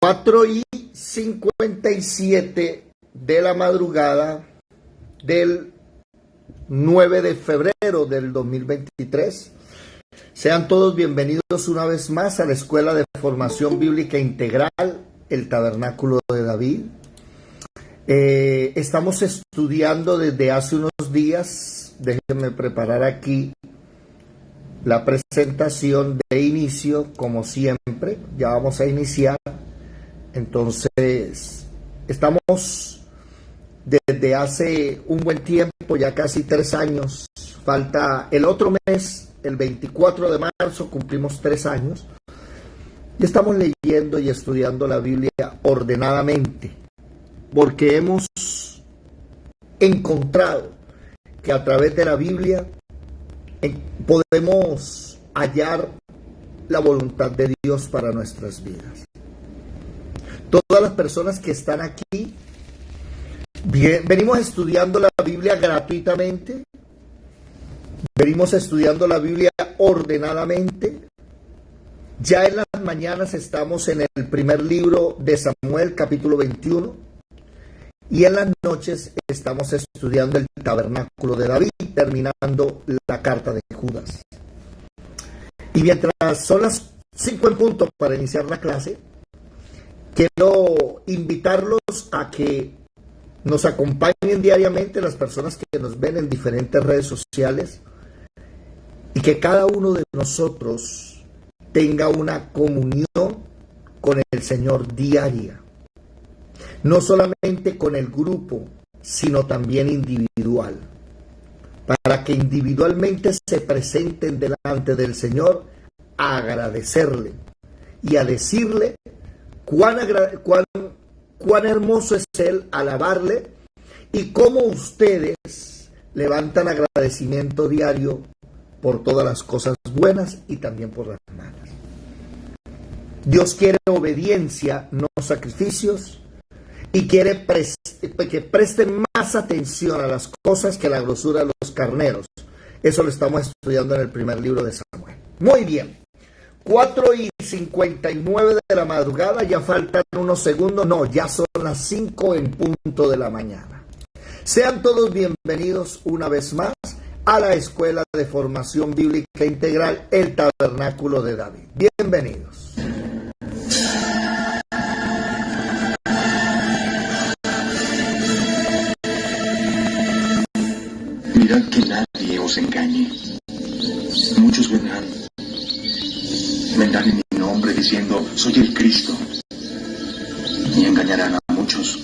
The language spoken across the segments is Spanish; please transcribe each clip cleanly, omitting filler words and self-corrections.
4:57 de la madrugada del 9 de febrero del 2023. Sean todos bienvenidos una vez más a la Escuela de Formación Bíblica Integral, el Tabernáculo de David. Estamos estudiando desde hace unos días. Déjenme preparar aquí la presentación de inicio, como siempre. Ya vamos a iniciar. Entonces, estamos desde hace un buen tiempo, ya casi 3 años. Falta el otro mes, el 24 de marzo, cumplimos 3 años. Y estamos leyendo y estudiando la Biblia ordenadamente, porque hemos encontrado que a través de la Biblia podemos hallar la voluntad de Dios para nuestras vidas. Todas las personas que están aquí, venimos estudiando la Biblia gratuitamente, venimos estudiando la Biblia ordenadamente. Ya en las mañanas estamos en el primer libro de Samuel, capítulo 21, y en las noches estamos estudiando el Tabernáculo de David, terminando la carta de Judas. Y mientras son las 5 en punto para iniciar la clase, quiero invitarlos a que nos acompañen diariamente las personas que nos ven en diferentes redes sociales y que cada uno de nosotros tenga una comunión con el Señor diaria. No solamente con el grupo, sino también individual. Para que individualmente se presenten delante del Señor a agradecerle y a decirle cuán hermoso es Él, alabarle, y cómo ustedes levantan agradecimiento diario por todas las cosas buenas y también por las malas. Dios quiere obediencia, no sacrificios, y quiere que presten más atención a las cosas que a la grosura de los carneros. Eso lo estamos estudiando en el primer libro de Samuel. Muy bien. 4:59 de la madrugada, ya faltan unos segundos, no, ya son las 5 en punto de la mañana. Sean todos bienvenidos una vez más a la Escuela de Formación Bíblica Integral, el Tabernáculo de David. Bienvenidos. Mirad que nadie os engañe. Muchos vendrán en mi nombre diciendo, soy el Cristo, y engañarán a muchos.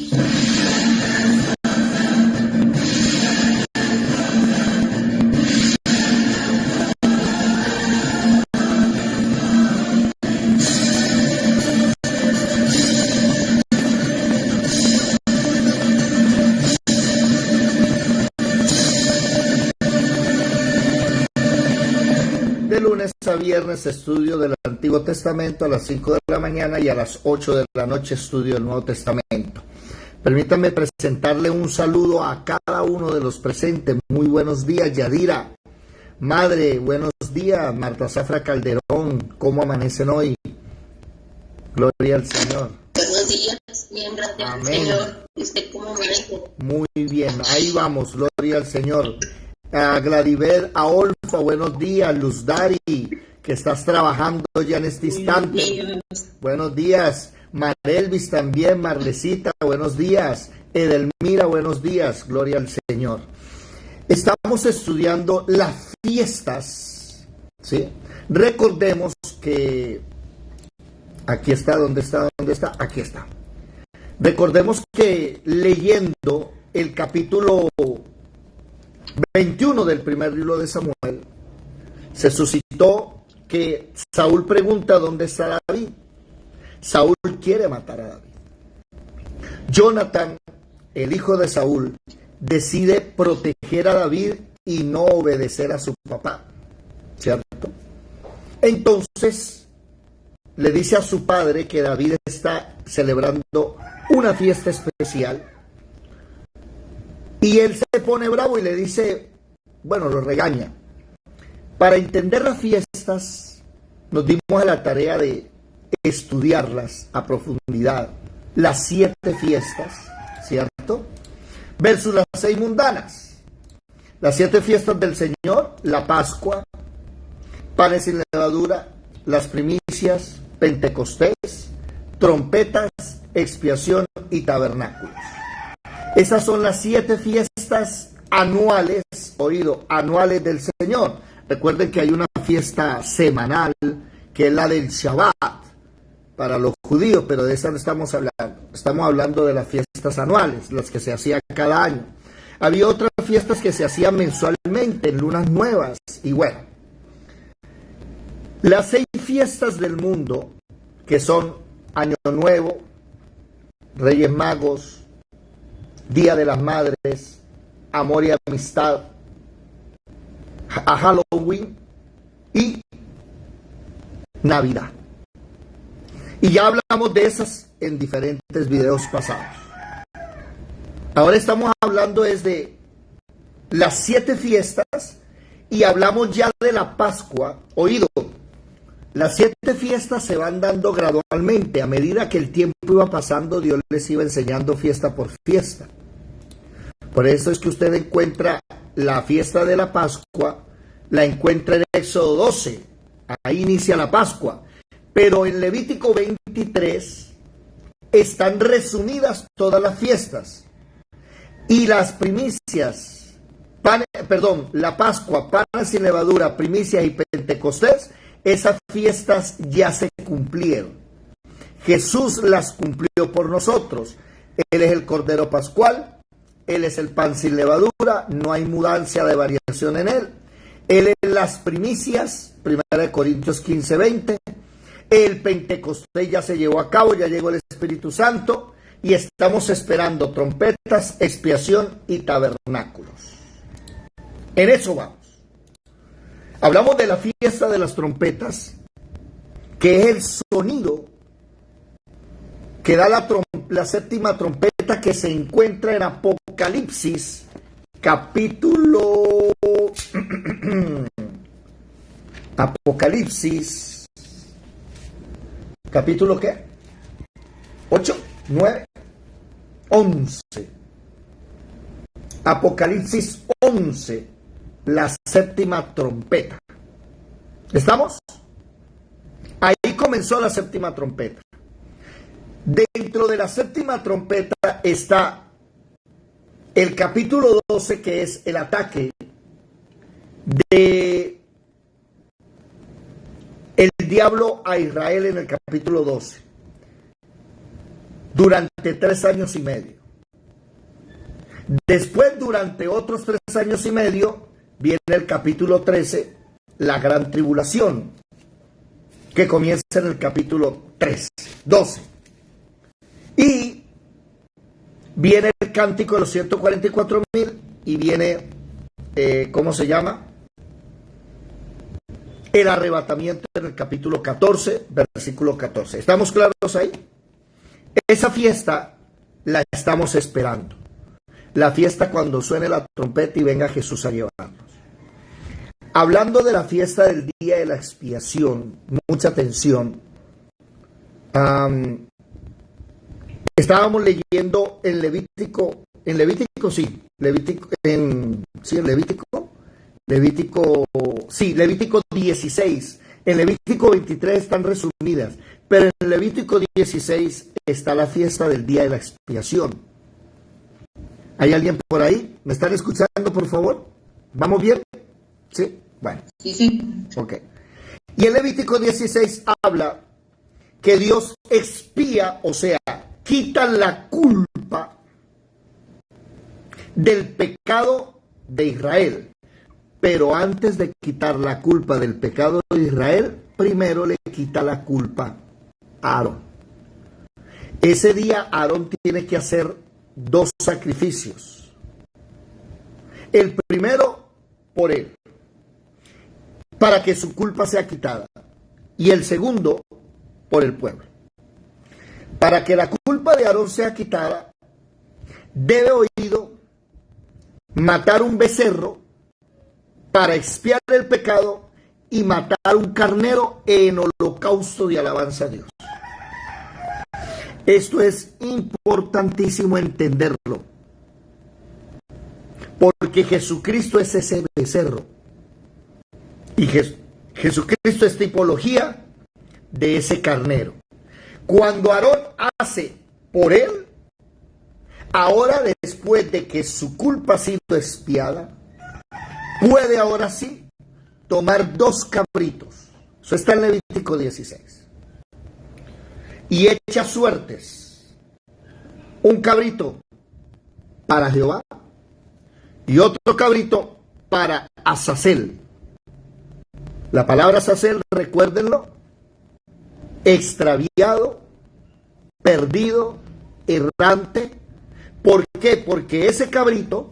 De lunes a viernes estudio del Antiguo Testamento a las 5 de la mañana y a las 8 de la noche estudio el Nuevo Testamento. Permítanme presentarle un saludo a cada uno de los presentes. Muy buenos días, Yadira. Madre, buenos días. Marta Zafra Calderón, ¿cómo amanecen hoy? Gloria al Señor. Buenos días, bien, gracias al Señor. ¿Y usted cómo amanece? Muy bien, ahí vamos, gloria al Señor. A Gladibel, a Olfa, buenos días. Luz Dari, que estás trabajando ya en este instante. Buenos días. Marelvis también, Marlecita, buenos días. Edelmira, buenos días. Gloria al Señor. Estamos estudiando las fiestas, ¿sí? Recordemos que aquí está, ¿dónde está? Aquí está. Recordemos que leyendo el capítulo 21 del primer libro de Samuel, se suscitó que Saúl pregunta dónde está David. Saúl quiere matar a David. Jonatán, el hijo de Saúl, decide proteger a David y no obedecer a su papá, ¿cierto? Entonces le dice a su padre que David está celebrando una fiesta especial. Y él se pone bravo y le dice, bueno, lo regaña. Para entender las fiestas, nos dimos a la tarea de estudiarlas a profundidad, las 7 fiestas, ¿cierto? Versus las 6 mundanas. Las 7 fiestas del Señor, la Pascua, panes sin levadura, las primicias, Pentecostés, trompetas, expiación y tabernáculos. Esas son las 7 fiestas anuales, anuales del Señor. Recuerden que hay una fiesta semanal, que es la del Shabbat, para los judíos, pero de esa no estamos hablando. Estamos hablando de las fiestas anuales, las que se hacían cada año. Había otras fiestas que se hacían mensualmente, en lunas nuevas, y bueno. Las 6 fiestas del mundo, que son Año Nuevo, Reyes Magos, Día de las Madres, Amor y Amistad, a Halloween y Navidad. Y ya hablamos de esas en diferentes videos pasados. Ahora estamos hablando de las 7 fiestas y hablamos ya de la Pascua. Oído, las 7 fiestas se van dando gradualmente. A medida que el tiempo iba pasando, Dios les iba enseñando fiesta por fiesta. Por eso es que usted encuentra la fiesta de la Pascua, la encuentra en Éxodo 12. Ahí inicia la Pascua. Pero en Levítico 23 están resumidas todas las fiestas. Y las primicias, la Pascua, panes sin levadura, primicias y Pentecostés, esas fiestas ya se cumplieron. Jesús las cumplió por nosotros. Él es el Cordero Pascual, Él es el pan sin levadura, no hay mudanza de variación en Él. Él es las primicias, 1 Corintios 15, 20. El Pentecostés ya se llevó a cabo, ya llegó el Espíritu Santo y estamos esperando trompetas, expiación y tabernáculos. En eso vamos. Hablamos de la fiesta de las trompetas, que es el sonido que da la séptima trompeta, que se encuentra en Apocalipsis, capítulo Apocalipsis, capítulo ¿qué? 8, 9, 11. Apocalipsis 11, la séptima trompeta. ¿Estamos? Ahí comenzó la séptima trompeta. Dentro de la séptima trompeta está el capítulo 12, que es el ataque de el diablo a Israel en el capítulo 12. Durante 3 años y medio. Después, durante otros 3 años y medio, viene el capítulo 13, la gran tribulación, que comienza en el capítulo 12. Y viene el cántico de los 144,000 y viene, ¿cómo se llama? El arrebatamiento en el capítulo 14, versículo 14. ¿Estamos claros ahí? Esa fiesta la estamos esperando. La fiesta cuando suene la trompeta y venga Jesús a llevarnos. Hablando de la fiesta del día de la expiación, mucha atención. Estábamos leyendo en Levítico 16. En Levítico 23 están resumidas, pero en Levítico 16 está la fiesta del día de la expiación. ¿Hay alguien por ahí? ¿Me están escuchando, por favor? ¿Vamos bien? ¿Sí? Bueno. Sí. Ok. Y en Levítico 16 habla que Dios expía, o sea, quita la culpa del pecado de Israel. Pero antes de quitar la culpa del pecado de Israel, primero le quita la culpa a Aarón. Ese día Aarón tiene que hacer 2 sacrificios. El primero por él, para que su culpa sea quitada. Y el segundo por el pueblo. Para que la culpa de Aarón sea quitada, debe matar un becerro para expiar el pecado y matar un carnero en holocausto de alabanza a Dios. Esto es importantísimo entenderlo, porque Jesucristo es ese becerro, y Jesucristo es tipología de ese carnero. Cuando Aarón hace por él, ahora después de que su culpa ha sido expiada, puede ahora sí tomar 2 cabritos. Eso está en Levítico 16. Y echa suertes. Un cabrito para Jehová y otro cabrito para Azazel. La palabra Azazel, recuérdenlo, extraviado, perdido, errante. ¿Por qué? Porque ese cabrito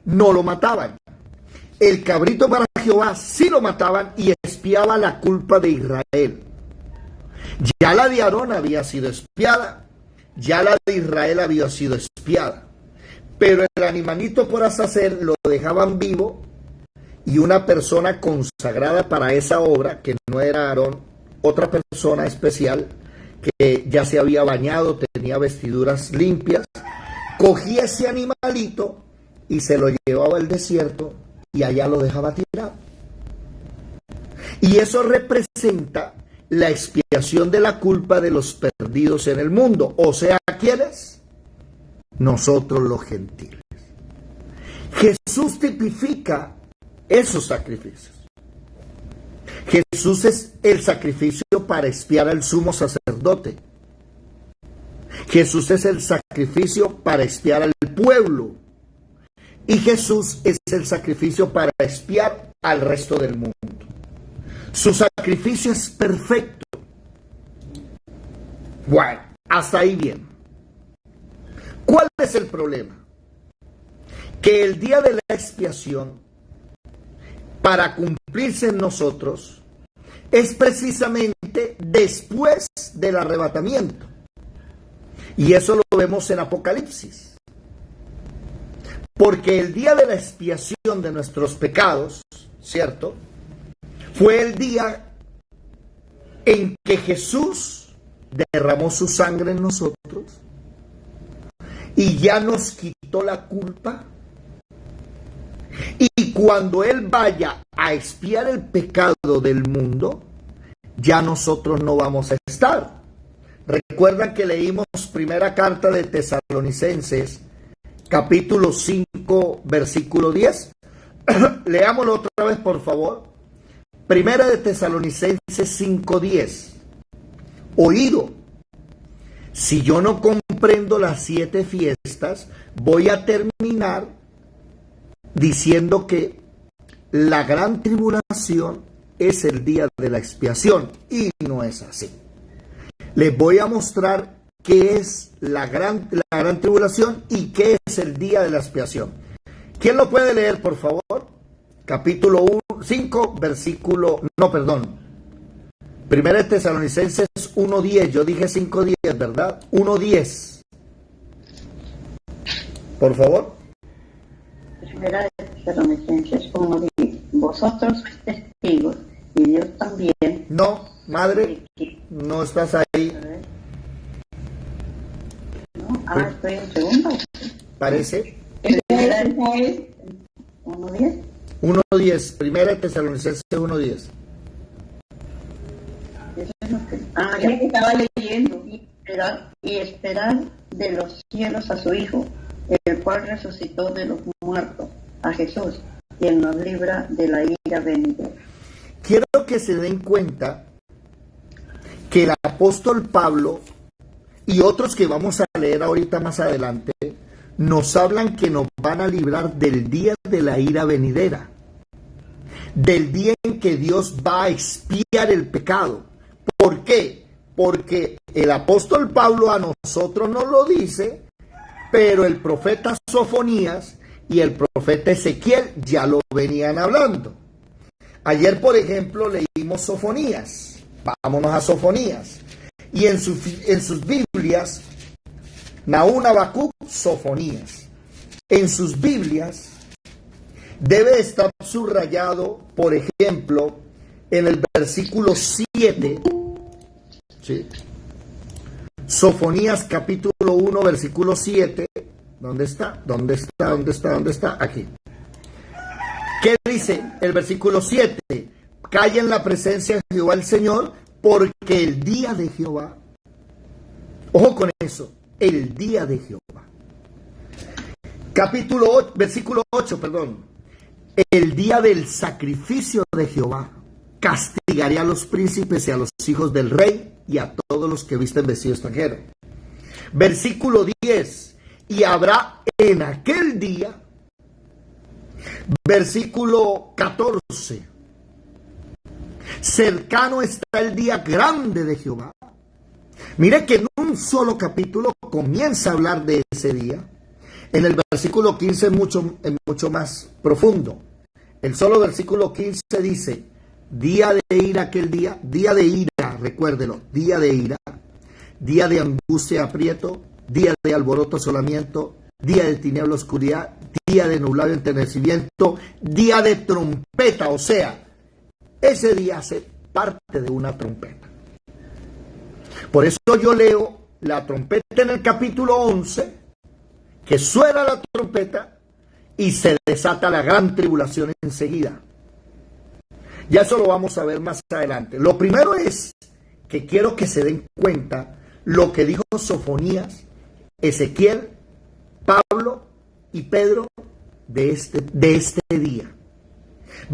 no lo mataban. El cabrito para Jehová sí lo mataban y expiaba la culpa de Israel. Ya la de Aarón había sido expiada, ya la de Israel había sido expiada, pero el animalito por Azazel lo dejaban vivo, y una persona consagrada para esa obra, que no era Aarón, otra persona especial que ya se había bañado, tenía vestiduras limpias, cogía ese animalito y se lo llevaba al desierto y allá lo dejaba tirado. Y eso representa la expiación de la culpa de los perdidos en el mundo. O sea, ¿quiénes? Nosotros los gentiles. Jesús tipifica esos sacrificios. Jesús es el sacrificio para expiar al sumo sacerdote. Jesús es el sacrificio para expiar al pueblo. Y Jesús es el sacrificio para expiar al resto del mundo. Su sacrificio es perfecto. Bueno, hasta ahí bien. ¿Cuál es el problema? Que el día de la expiación, para cumplirse en nosotros, es precisamente después del arrebatamiento. Y eso lo vemos en Apocalipsis. Porque el día de la expiación de nuestros pecados, ¿cierto?, fue el día en que Jesús derramó su sangre en nosotros y ya nos quitó la culpa. Y cuando Él vaya a expiar el pecado del mundo, ya nosotros no vamos a estar. Recuerdan que leímos primera carta de Tesalonicenses, capítulo 5, versículo 10. Leámoslo otra vez, por favor. Primera de Tesalonicenses 5:10. Oído, si yo no comprendo las 7 fiestas, voy a terminar diciendo que la gran tribulación es el día de la expiación, y no es así. Les voy a mostrar qué es la gran tribulación y qué es el día de la expiación. ¿Quién lo puede leer, por favor? Capítulo 5, versículo, no, perdón. Primera de Tesalonicenses 1:10, yo dije 5:10, ¿verdad? 1:10. Por favor. Primera de Tesalonicenses 1:10. Vosotros sois testigos, y Dios también. No, madre, no estás ahí. No, estoy en segundo. Parece. Primera de 1:10. 1:10, Primera de Tesalonicenses 1:10. Eso es lo que ya que estaba leyendo. Y esperar de los cielos a su Hijo, el cual resucitó de los muertos, a Jesús, quien nos libra de la ira venidera. Quiero que se den cuenta que el apóstol Pablo y otros que vamos a leer ahorita más adelante nos hablan que nos van a librar del día de la ira venidera, del día en que Dios va a expiar el pecado. ¿Por qué? Porque el apóstol Pablo a nosotros nos lo dice, pero el profeta Sofonías y el profeta Ezequiel ya lo venían hablando. Ayer, por ejemplo, leímos Sofonías. Vámonos a Sofonías. Y en sus Biblias, Nahum, Habacuc, Sofonías. En sus Biblias debe estar subrayado, por ejemplo, en el versículo 7, ¿sí? Sofonías capítulo 1, versículo 7. ¿Dónde está? ¿Dónde está? ¿Dónde está? ¿Dónde está? Aquí. ¿Qué dice el versículo 7? Calla en la presencia de Jehová el Señor, porque el día de Jehová, ojo con eso, el día de Jehová. Capítulo 8, versículo 8, perdón. El día del sacrificio de Jehová, castigaré a los príncipes y a los hijos del rey y a todos los que visten vestido extranjero. Versículo 10. Y habrá en aquel día, versículo 14, cercano está el día grande de Jehová. Mire que en un solo capítulo comienza a hablar de ese día. En el versículo 15 es mucho más profundo. El solo versículo 15 dice, día de ira aquel día de ira, recuérdelo, día de ira, día de angustia y aprieto, día de alboroto asolamiento, día de tiniebla oscuridad, día de nublado enternecimiento, día de trompeta, o sea, ese día hace parte de una trompeta. Por eso yo leo la trompeta en el capítulo 11, que suena la trompeta y se desata la gran tribulación enseguida. Ya eso lo vamos a ver más adelante. Lo primero es que quiero que se den cuenta lo que dijo Sofonías, Ezequiel, Pablo y Pedro de este día.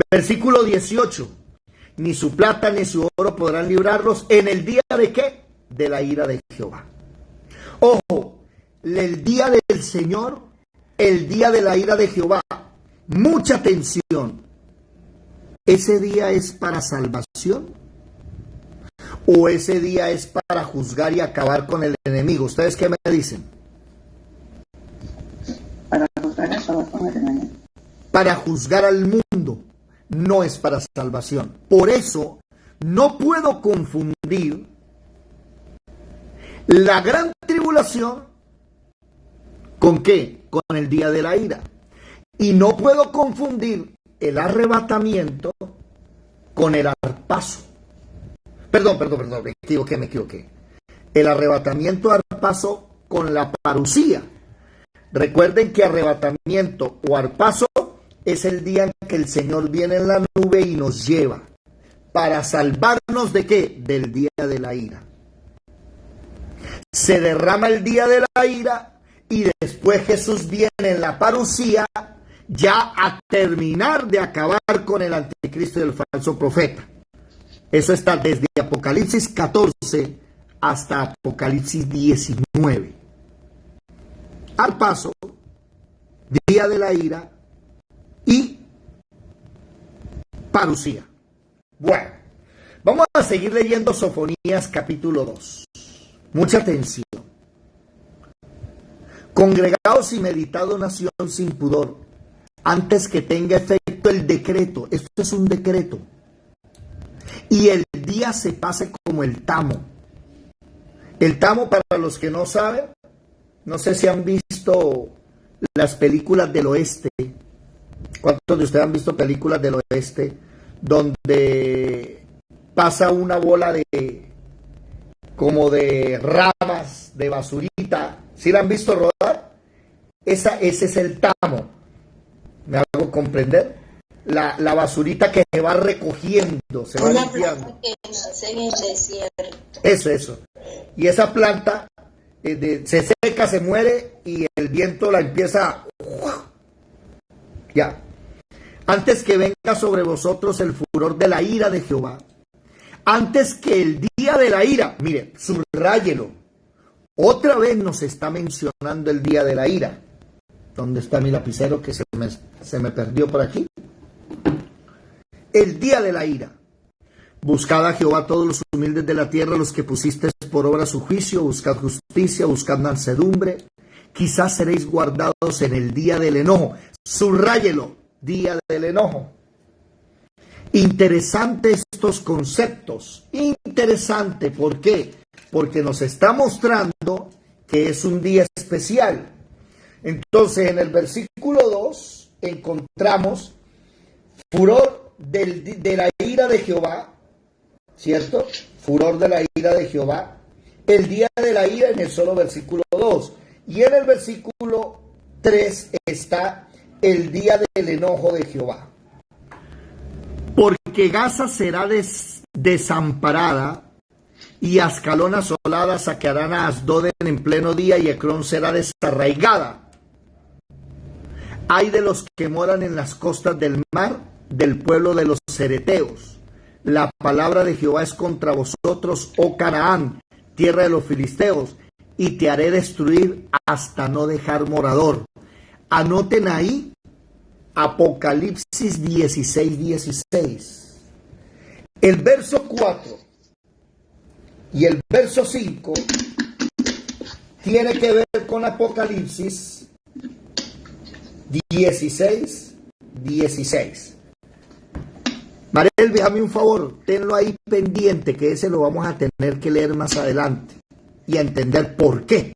Versículo 18. Ni su plata ni su oro podrán librarlos en el día de ¿qué? De la ira de Jehová. Ojo, el día del Señor, el día de la ira de Jehová. Mucha atención. ¿Ese día es para salvación? ¿O ese día es para juzgar y acabar con el enemigo? ¿Ustedes qué me dicen? Para juzgar y acabar con el enemigo. Para juzgar al mundo, no es para salvación. Por eso no puedo confundir la gran tribulación ¿con qué? Con el día de la ira. Y no puedo confundir el arrebatamiento con el arpazo. Perdón, me equivoqué. El arrebatamiento arpazo con la parusía. Recuerden que arrebatamiento o arpazo es el día en que el Señor viene en la nube y nos lleva para salvarnos ¿de qué? Del día de la ira. Se derrama el día de la ira y después Jesús viene en la parusía ya a terminar de acabar con el anticristo y el falso profeta. Eso está desde Apocalipsis 14 hasta Apocalipsis 19. Al paso, día de la ira y parusía. Bueno, vamos a seguir leyendo Sofonías capítulo 2. Mucha atención. Congregaos y meditad, nación sin pudor, antes que tenga efecto el decreto. Esto es un decreto. Y el día se pase como el tamo. El tamo, para los que no saben, no sé si han visto las películas del oeste. ¿Cuántos de ustedes han visto películas del oeste donde pasa una bola como de ramas, de basurita? ¿Sí la han visto rodar? Ese es el tamo. ¿Me hago comprender? La basurita que se va recogiendo, se va limpiando. Planta que nace en el desierto. Eso. Y esa planta se seca, se muere y el viento la empieza. Ya. Antes que venga sobre vosotros el furor de la ira de Jehová. Antes que el día de la ira. Mire, subráyelo. Otra vez nos está mencionando el día de la ira. ¿Dónde está mi lapicero que se me perdió por aquí? El día de la ira. Buscad a Jehová todos los humildes de la tierra, los que pusisteis por obra su juicio, buscad justicia, buscad mansedumbre. Quizás seréis guardados en el día del enojo. Subráyelo, día del enojo. Interesante estos conceptos. Interesante, ¿por qué? Porque nos está mostrando que es un día especial. Entonces, en el versículo 2 encontramos furor de la ira de Jehová, ¿cierto? Furor de la ira de Jehová. El día de la ira en el solo versículo 2. Y en el versículo 3 está el día del enojo de Jehová. Porque Gaza será desamparada y Ascalón asolada, saquearán a Asdod en pleno día y Ecrón será desarraigada. Ay de los que moran en las costas del mar, del pueblo de los cereteos. La palabra de Jehová es contra vosotros, oh Canaán, tierra de los filisteos, y te haré destruir hasta no dejar morador. Anoten ahí Apocalipsis 16:16. El verso 4 y el verso 5 tiene que ver con Apocalipsis 16:16. Mariel, déjame un favor, tenlo ahí pendiente, que ese lo vamos a tener que leer más adelante y a entender por qué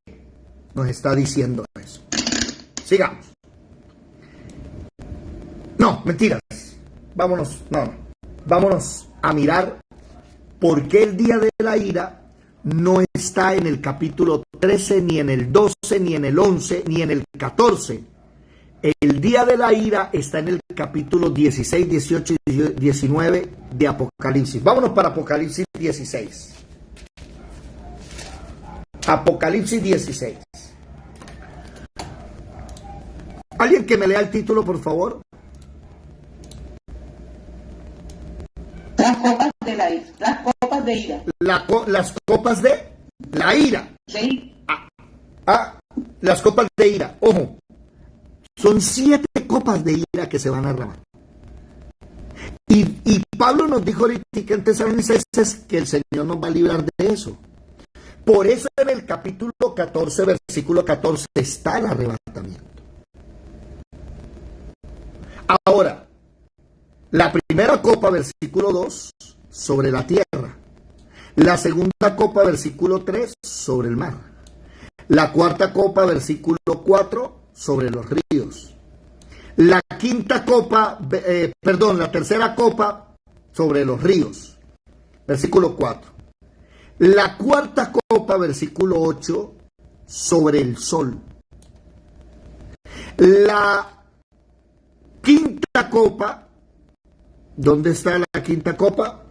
nos está diciendo eso. Sigamos. No, mentiras. Vámonos a mirar por qué el día de la ira no está en el capítulo 13, ni en el 12, ni en el 11, ni en el 14. El día de la ira está en el capítulo 16, 18 y 19 de Apocalipsis. Vámonos para Apocalipsis 16. Apocalipsis 16. ¿Alguien que me lea el título, por favor? Las copas de la ira. Las copas de ira. Las copas de la ira. Sí. Las copas de ira. Ojo. Son 7 copas de ira que se van a derramar. Y Pablo nos dijo ahorita en Tesalonicenses que el Señor nos va a librar de eso. Por eso en el capítulo 14, versículo 14, está el arrebatamiento. Ahora, la primera copa, versículo 2, sobre la tierra. La segunda copa, versículo 3, sobre el mar. La cuarta copa, versículo 4, sobre los ríos. La tercera copa sobre los ríos, versículo 4. La cuarta copa, versículo 8, sobre el sol. La quinta copa, ¿dónde está la quinta copa?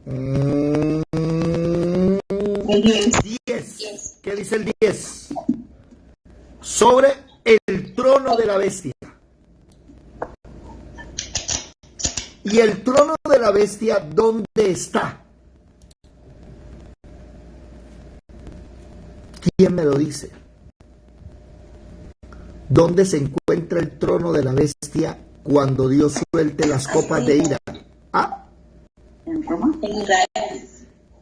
10. ¿Qué dice el 10? Sobre el trono de la bestia. ¿Y el trono de la bestia dónde está? ¿Quién me lo dice? ¿Dónde se encuentra el trono de la bestia cuando Dios suelte las copas de ira? ¿En Roma? En Israel.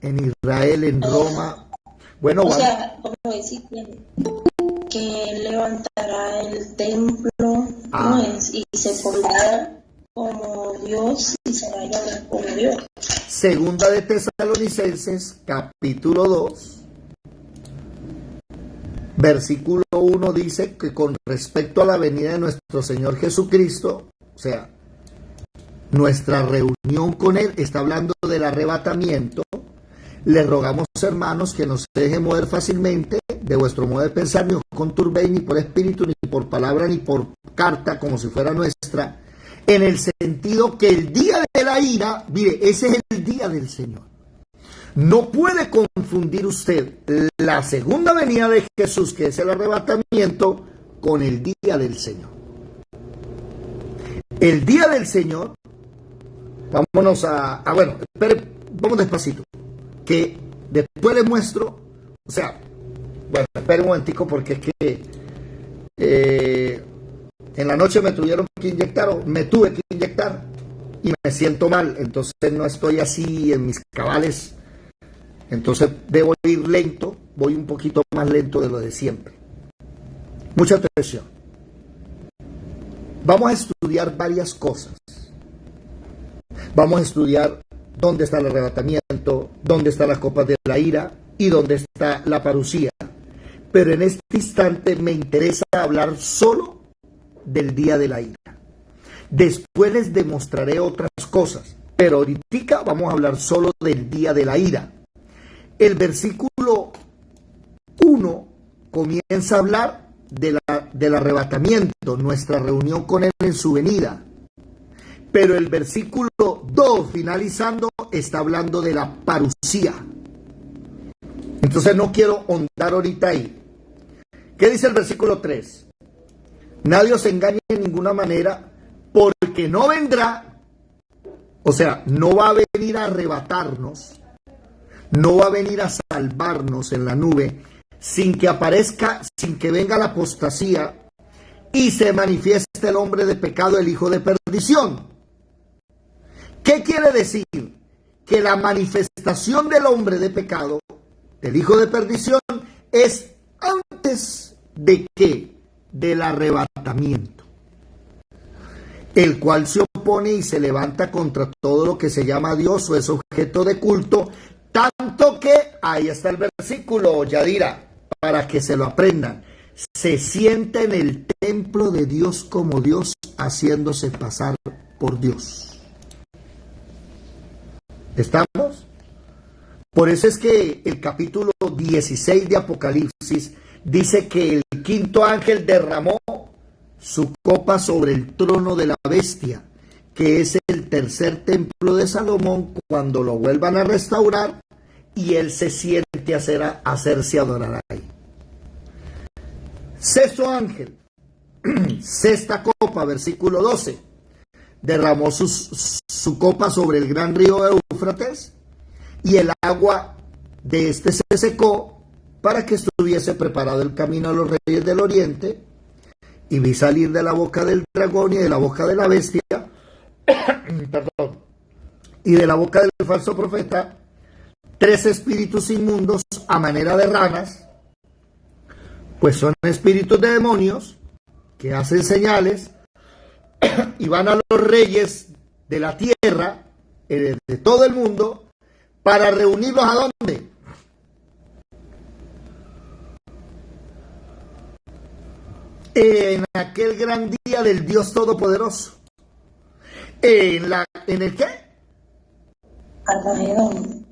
En Israel, en Roma. Bueno, o sea, como decir que levantará el templo, ¿no es? Y se pondrá como Dios y se va a llamar como Dios. Segunda de Tesalonicenses, capítulo 2, versículo 1 dice que con respecto a la venida de nuestro Señor Jesucristo, o sea, nuestra reunión con Él, está hablando del arrebatamiento. Les rogamos, hermanos, que no se dejen mover fácilmente de vuestro modo de pensar, ni os conturbéis ni por espíritu, ni por palabra, ni por carta, como si fuera nuestra, en el sentido que el día de la ira, mire, ese es el día del Señor. No puede confundir usted la segunda venida de Jesús, que es el arrebatamiento, con el día del Señor. El día del Señor, vámonos bueno, vamos despacito, que después les muestro, o sea, bueno, esperen un momentico porque es que en la noche me tuvieron que inyectar, o me tuve que inyectar, y me siento mal, entonces no estoy así en mis cabales, entonces debo ir lento, voy un poquito más lento de lo de siempre. Mucha atención. Vamos a estudiar varias cosas. Vamos a estudiar dónde está el arrebatamiento, dónde están las copas de la ira y dónde está la parucía. Pero en este instante me interesa hablar solo del día de la ira. Después les demostraré otras cosas, pero ahorita vamos a hablar solo del día de la ira. El versículo 1 comienza a hablar del arrebatamiento, nuestra reunión con Él en su venida. Pero el versículo 2, finalizando, está hablando de la parusía. Entonces no quiero ahondar ahorita ahí. ¿Qué dice el versículo 3? Nadie os engañe de ninguna manera, porque no vendrá, o sea, no va a venir a arrebatarnos, no va a venir a salvarnos en la nube, sin que aparezca, sin que venga la apostasía y se manifieste el hombre de pecado, el hijo de perdición. ¿Qué quiere decir? Que la manifestación del hombre de pecado, del hijo de perdición, es antes de qué? Del arrebatamiento, el cual se opone y se levanta contra todo lo que se llama Dios o es objeto de culto, tanto que, ahí está el versículo, Yadira, para que se lo aprendan, se sienta en el templo de Dios como Dios, haciéndose pasar por Dios. ¿Estamos? Por eso es que el capítulo 16 de Apocalipsis dice que el quinto ángel derramó su copa sobre el trono de la bestia, que es el tercer templo de Salomón, cuando lo vuelvan a restaurar y él se siente a hacerse adorar ahí. Sexto ángel, sexta copa, versículo 12, derramó su copa sobre el gran río Éufrates y el agua de este se secó para que estuviese preparado el camino a los reyes del oriente, y vi salir de la boca del dragón y de la boca de la bestia, perdón, y de la boca del falso profeta, 3 espíritus inmundos a manera de ranas, pues son espíritus de demonios que hacen señales y van a los reyes de la tierra, de todo el mundo, para reunirlos ¿a dónde? En aquel gran día del Dios Todopoderoso. ¿En el qué? Armagedón.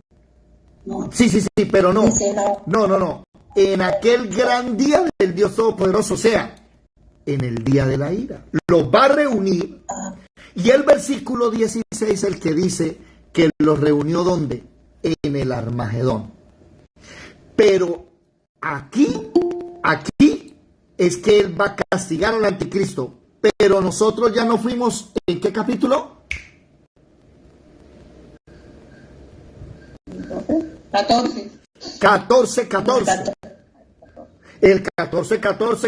No. Sí, pero no. Dice no. No. En aquel gran día del Dios Todopoderoso, o sea, en el día de la ira. Los va a reunir. Y el versículo 16, el que dice que los reunió ¿dónde? En el Armagedón. Pero aquí es que él va a castigar al anticristo. Pero nosotros ya no fuimos, ¿en qué capítulo? 14. El 14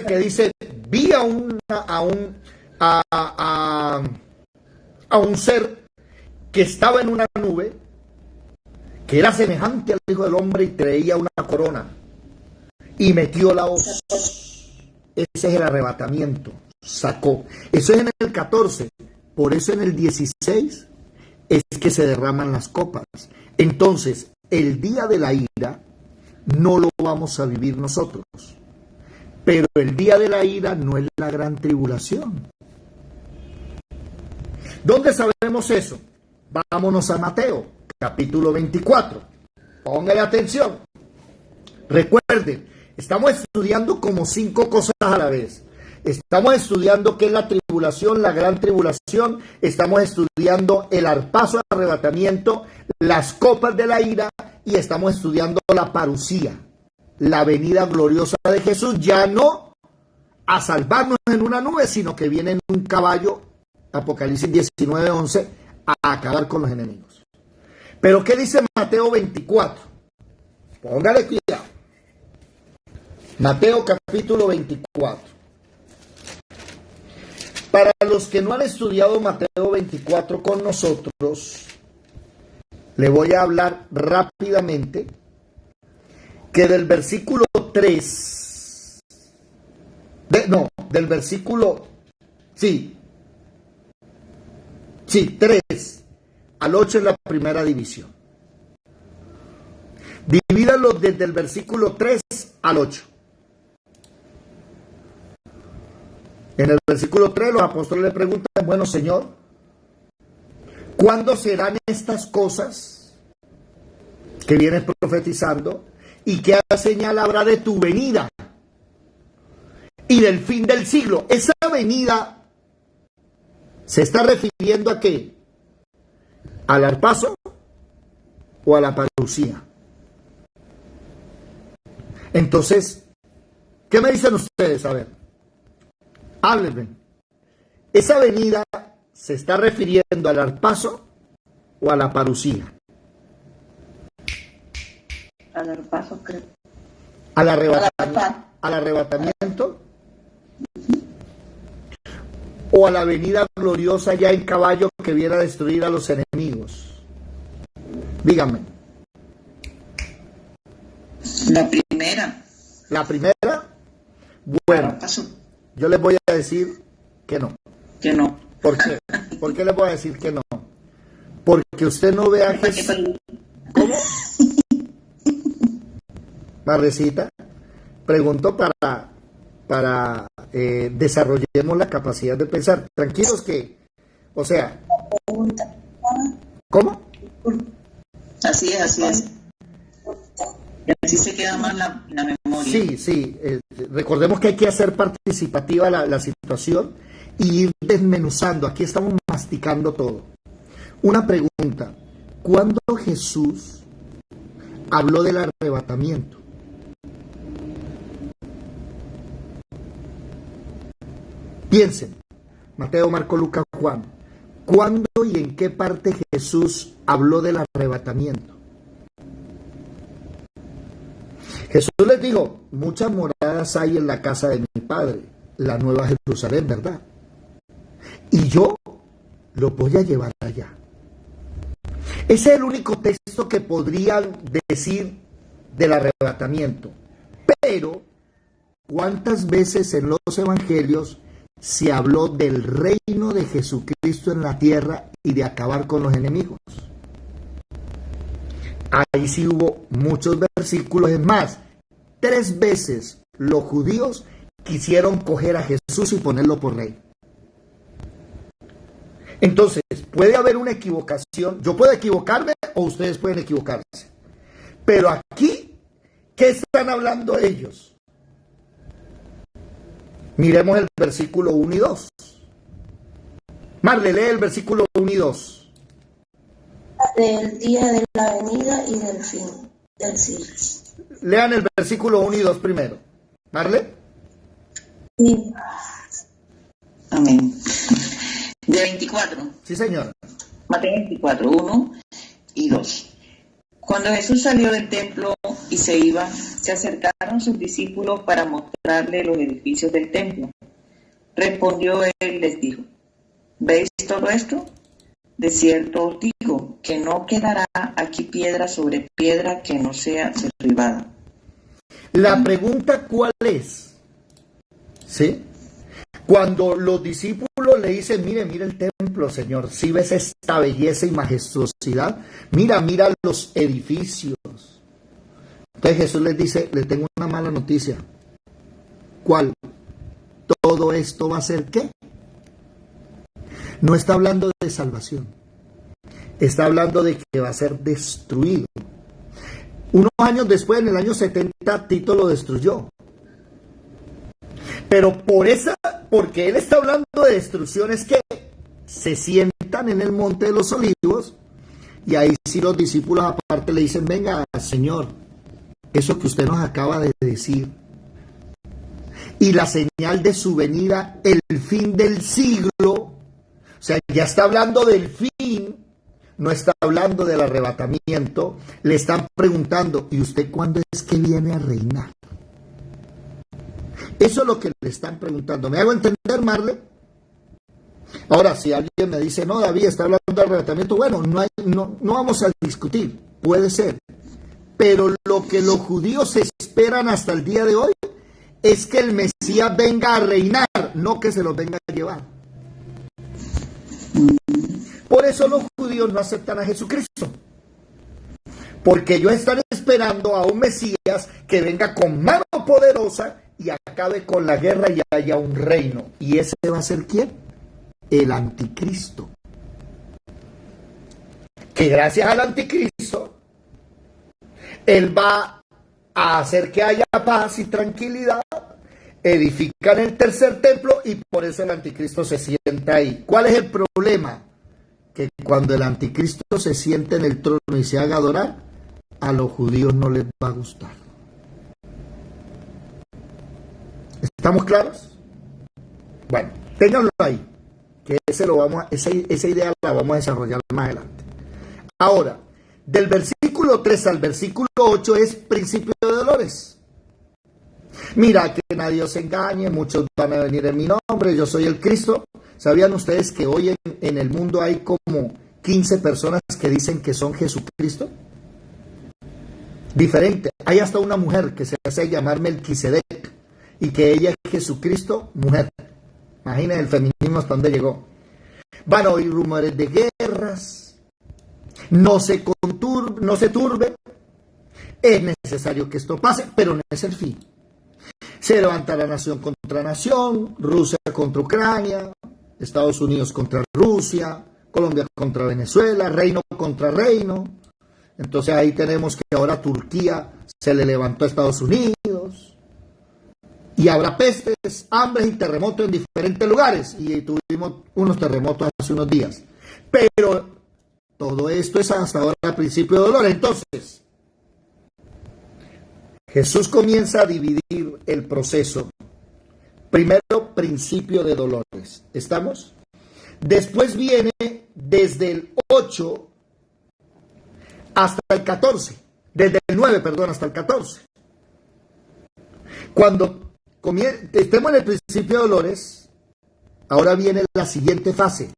que dice, vi a un ser que estaba en una nube, que era semejante al Hijo del Hombre y traía una corona, y metió la hoz. Ese es el arrebatamiento, sacó. Eso es en el 14, por eso en el 16 es que se derraman las copas. Entonces, el día de la ira no lo vamos a vivir nosotros, pero el día de la ira no es la gran tribulación. ¿Dónde sabemos eso? Vámonos a Mateo, capítulo 24. Póngale atención. Recuerden, estamos estudiando como 5 cosas a la vez. Estamos estudiando qué es la tribulación, la gran tribulación. Estamos estudiando el paso al arrebatamiento, las copas de la ira, y estamos estudiando la parusía, la venida gloriosa de Jesús, ya no a salvarnos en una nube, sino que viene en un caballo, Apocalipsis 19:11, a acabar con los enemigos. Pero ¿qué dice Mateo 24? Póngale cuidado. Mateo capítulo 24. Para los que no han estudiado Mateo 24 con nosotros, le voy a hablar rápidamente que del versículo 3, del versículo, 3 al 8 es la primera división. Divídalo desde el versículo 3 al 8. En el versículo 3 los apóstoles le preguntan, bueno, Señor, ¿cuándo serán estas cosas que vienes profetizando? ¿Y qué señal habrá de tu venida y del fin del siglo? Esa venida se está refiriendo ¿a qué? ¿Al arpazo o a la parucía? Entonces, ¿qué me dicen ustedes? A ver, háblenme. ¿Esa venida se está refiriendo al arpazo o a la parucía? Al arpazo, creo. ¿Al arrebatamiento? ¿O a la venida gloriosa ya en caballo que viene a destruir a los enemigos? Díganme. La primera. ¿La primera? Bueno, yo les voy a decir que no. Que no. ¿Por qué? ¿Por qué les voy a decir que no? Porque usted no ve a Jesús. ¿Cómo? Madrecita, pregunto para desarrollemos la capacidad de pensar. Tranquilos que, o sea, ¿cómo? Así es, así es. Y así se queda más la memoria. Sí, sí. Recordemos que hay que hacer participativa la situación y ir desmenuzando. Aquí estamos masticando todo. Una pregunta. ¿Cuándo Jesús habló del arrebatamiento? Piensen. Mateo, Marco, Lucas, Juan. ¿Cuándo y en qué parte Jesús habló del arrebatamiento? Jesús les dijo, muchas moradas hay en la casa de mi Padre, la nueva Jerusalén, ¿verdad? Y yo los voy a llevar allá. Ese es el único texto que podrían decir del arrebatamiento. Pero, ¿cuántas veces en los evangelios se habló del reino de Jesucristo en la tierra y de acabar con los enemigos? Ahí sí hubo muchos versículos. Es más, 3 veces los judíos quisieron coger a Jesús y ponerlo por rey. Entonces, puede haber una equivocación. Yo puedo equivocarme o ustedes pueden equivocarse. Pero aquí, ¿qué están hablando ellos? Miremos el versículo 1 y 2. Marle, lee el versículo 1 y 2. Del día de la venida y del fin del siglo. Lean el versículo 1 y 2 primero. ¿Marle? Sí. Amén. De 24. Sí, señora. Mateo 24, 1 y 2. Cuando Jesús salió del templo y se iba, se acercaron sus discípulos para mostrarle los edificios del templo. Respondió él y les dijo, ¿veis todo esto? De cierto os digo que no quedará aquí piedra sobre piedra que no sea derribada. La pregunta, ¿cuál es? ¿Sí? Cuando los discípulos le dicen, mire el templo, Señor, si ves esta belleza y majestuosidad, mira los edificios. Entonces Jesús les dice, le tengo una mala noticia. ¿Cuál? Todo esto va a ser ¿qué? No está hablando de salvación. Está hablando de que va a ser destruido. Unos años después, en el año 70, Tito lo destruyó. Pero porque él está hablando de destrucción, es que se sientan en el monte de los olivos y ahí sí los discípulos aparte le dicen, venga, Señor, eso que usted nos acaba de decir y la señal de su venida, el fin del siglo, o sea, ya está hablando del fin, no está hablando del arrebatamiento. Le están preguntando, ¿y usted cuándo es que viene a reinar? Eso es lo que le están preguntando. ¿Me hago entender, Marle? Ahora, si alguien me dice, no, David, está hablando del arrebatamiento, bueno, no vamos a discutir, puede ser. Pero lo que los judíos esperan hasta el día de hoy es que el Mesías venga a reinar, no que se los venga a llevar. Por eso los judíos no aceptan a Jesucristo. Porque ellos están esperando a un Mesías que venga con mano poderosa y acabe con la guerra y haya un reino. ¿Y ese va a ser quién? El anticristo. Que gracias al anticristo, él va a hacer que haya paz y tranquilidad, edifican el tercer templo y por eso el anticristo se sienta ahí. ¿Cuál es el problema? Que cuando el anticristo se siente en el trono y se haga adorar, a los judíos no les va a gustar. ¿Estamos claros? Bueno, ténganlo ahí, que esa idea la vamos a desarrollar más adelante. Ahora, del versículo 3 al versículo 8 es principio de dolores. Mira que nadie os engañe, muchos van a venir en mi nombre, yo soy el Cristo. ¿Sabían ustedes que hoy en el mundo hay como 15 personas que dicen que son Jesucristo? Diferente. Hay hasta una mujer que se hace llamar Melquisedec y que ella es Jesucristo, mujer. Imaginen el feminismo hasta dónde llegó. Van a oír rumores de guerras. No se turbe. Es necesario que esto pase, pero no es el fin. Se levantará nación contra nación, Rusia contra Ucrania, Estados Unidos contra Rusia, Colombia contra Venezuela, reino contra reino. Entonces ahí tenemos que ahora Turquía se le levantó a Estados Unidos. Y habrá pestes, hambres y terremotos en diferentes lugares. Y tuvimos unos terremotos hace unos días. Pero todo esto es hasta ahora al principio de dolor. Entonces, Jesús comienza a dividir el proceso. Primero, principio de dolores. ¿Estamos? Después viene desde el 8 hasta el 14. Desde el 9, perdón, hasta el 14. Cuando estemos en el principio de dolores, ahora viene la siguiente fase.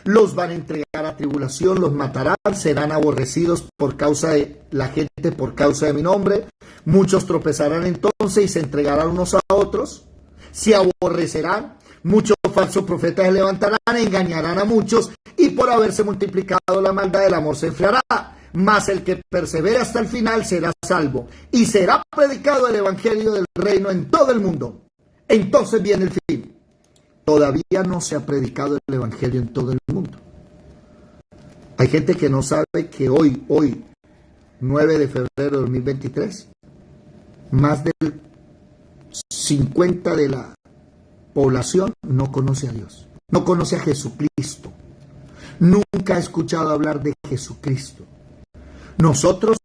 Los van a entregar a tribulación, los matarán, serán aborrecidos por causa de la gente, por causa de mi nombre. Muchos tropezarán entonces y se entregarán unos a otros. Se aborrecerán, muchos falsos profetas se levantarán, engañarán a muchos, y por haberse multiplicado la maldad, el amor se enfriará. Mas el que persevere hasta el final será salvo, y será predicado el evangelio del reino en todo el mundo. Entonces viene el fin. Todavía no se ha predicado el evangelio en todo el mundo. Hay gente que no sabe que hoy, 9 de febrero de 2023, más del 50% de la población no conoce a Dios, no conoce a Jesucristo, nunca ha escuchado hablar de Jesucristo. Nosotros,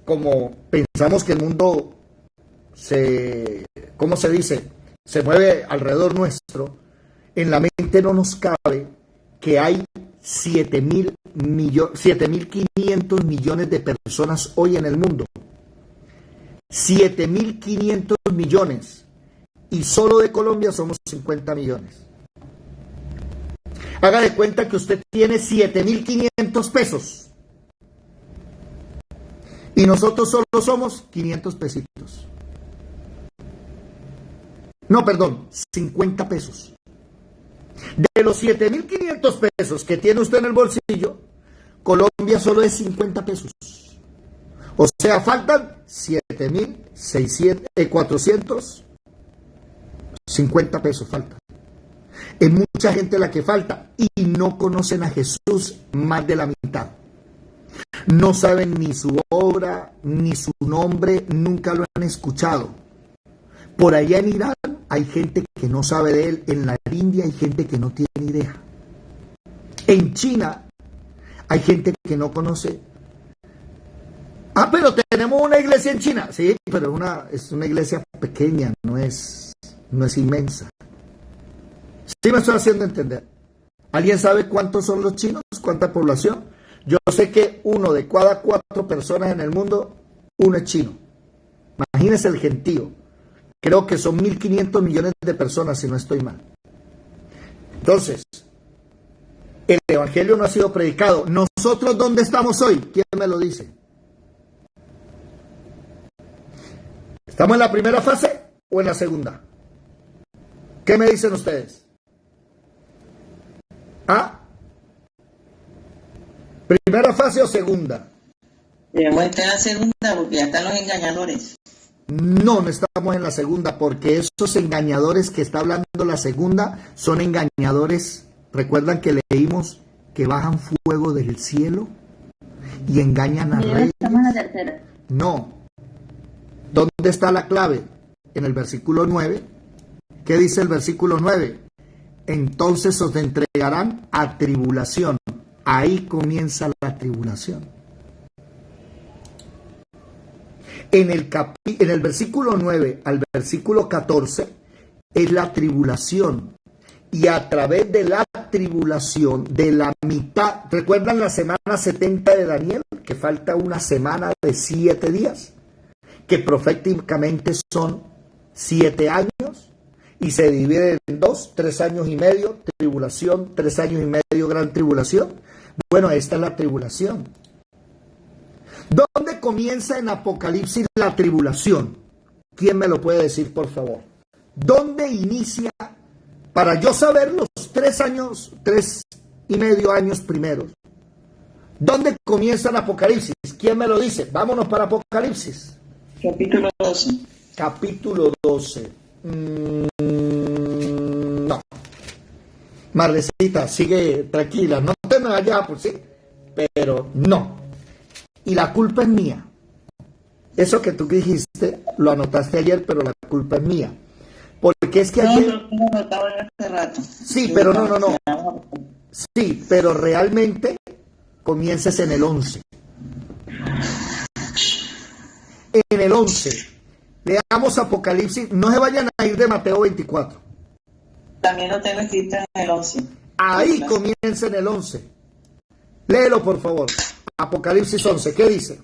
como pensamos que el mundo ¿cómo se dice? Se mueve alrededor nuestro, en la mente no nos cabe que hay 7.500 millones de personas hoy en el mundo. 7.500 millones. Y solo de Colombia somos 50 millones. Haga de cuenta que usted tiene 7.500 pesos. Y nosotros solo somos 500 pesitos. No, perdón, 50 pesos. De los 7.500 pesos que tiene usted en el bolsillo, Colombia solo es 50 pesos. O sea, faltan 7.450 pesos faltan. Es mucha gente la que falta y no conocen a Jesús más de la mitad. No saben ni su obra, ni su nombre, nunca lo han escuchado. Por allá en Irán hay gente que no sabe de él, en la India hay gente que no tiene idea. En China hay gente que no conoce. Ah, pero tenemos una iglesia en China. Sí, pero es una iglesia pequeña, no es inmensa. Sí me estoy haciendo entender. ¿Alguien sabe cuántos son los chinos? ¿Cuánta población? Yo sé que 1 de cada 4 personas en el mundo, uno es chino. Imagínense el gentío. Creo que son 1.500 millones de personas, si no estoy mal. Entonces, el evangelio no ha sido predicado. ¿Nosotros dónde estamos hoy? ¿Quién me lo dice? ¿Estamos en la primera fase o en la segunda? ¿Qué me dicen ustedes? ¿Ah? ¿Primera fase o segunda? Debemos estar en la segunda porque ya están los engañadores. No estamos en la segunda, porque esos engañadores que está hablando la segunda son engañadores. ¿Recuerdan que leímos que bajan fuego del cielo y engañan a reyes? Estamos en la tercera. No. ¿Dónde está la clave? En el versículo 9. ¿Qué dice el versículo 9? Entonces os entregarán a tribulación. Ahí comienza la tribulación. En el versículo 9 al versículo 14 es la tribulación. Y a través de la tribulación, de la mitad, ¿recuerdan la semana 70 de Daniel? Que falta una semana de 7 días, que proféticamente son 7 años, y se divide en 2, 3 años y medio, tribulación, 3 años y medio, gran tribulación. Bueno, esta es la tribulación. ¿Dónde comienza en Apocalipsis la tribulación? ¿Quién me lo puede decir, por favor? ¿Dónde inicia? Para yo saber los 3 años, 3 y medio años primeros. ¿Dónde comienza el Apocalipsis? ¿Quién me lo dice? Vámonos para Apocalipsis. Capítulo 12. Capítulo 12. No. Marlecita, sigue tranquila. No te me vayas por sí. Pero no. Y la culpa es mía. Eso que tú dijiste, lo anotaste ayer, pero la culpa es mía. Porque es que ayer... No, lo anotado hace rato. Sí, pero no. Sí, pero realmente comienzas en el 11. En el 11. Leamos Apocalipsis. No se vayan a ir de Mateo 24. También lo tengo escrito en el 11. Ahí comienza en el 11. Léelo, por favor. Apocalipsis 11. ¿Qué dice?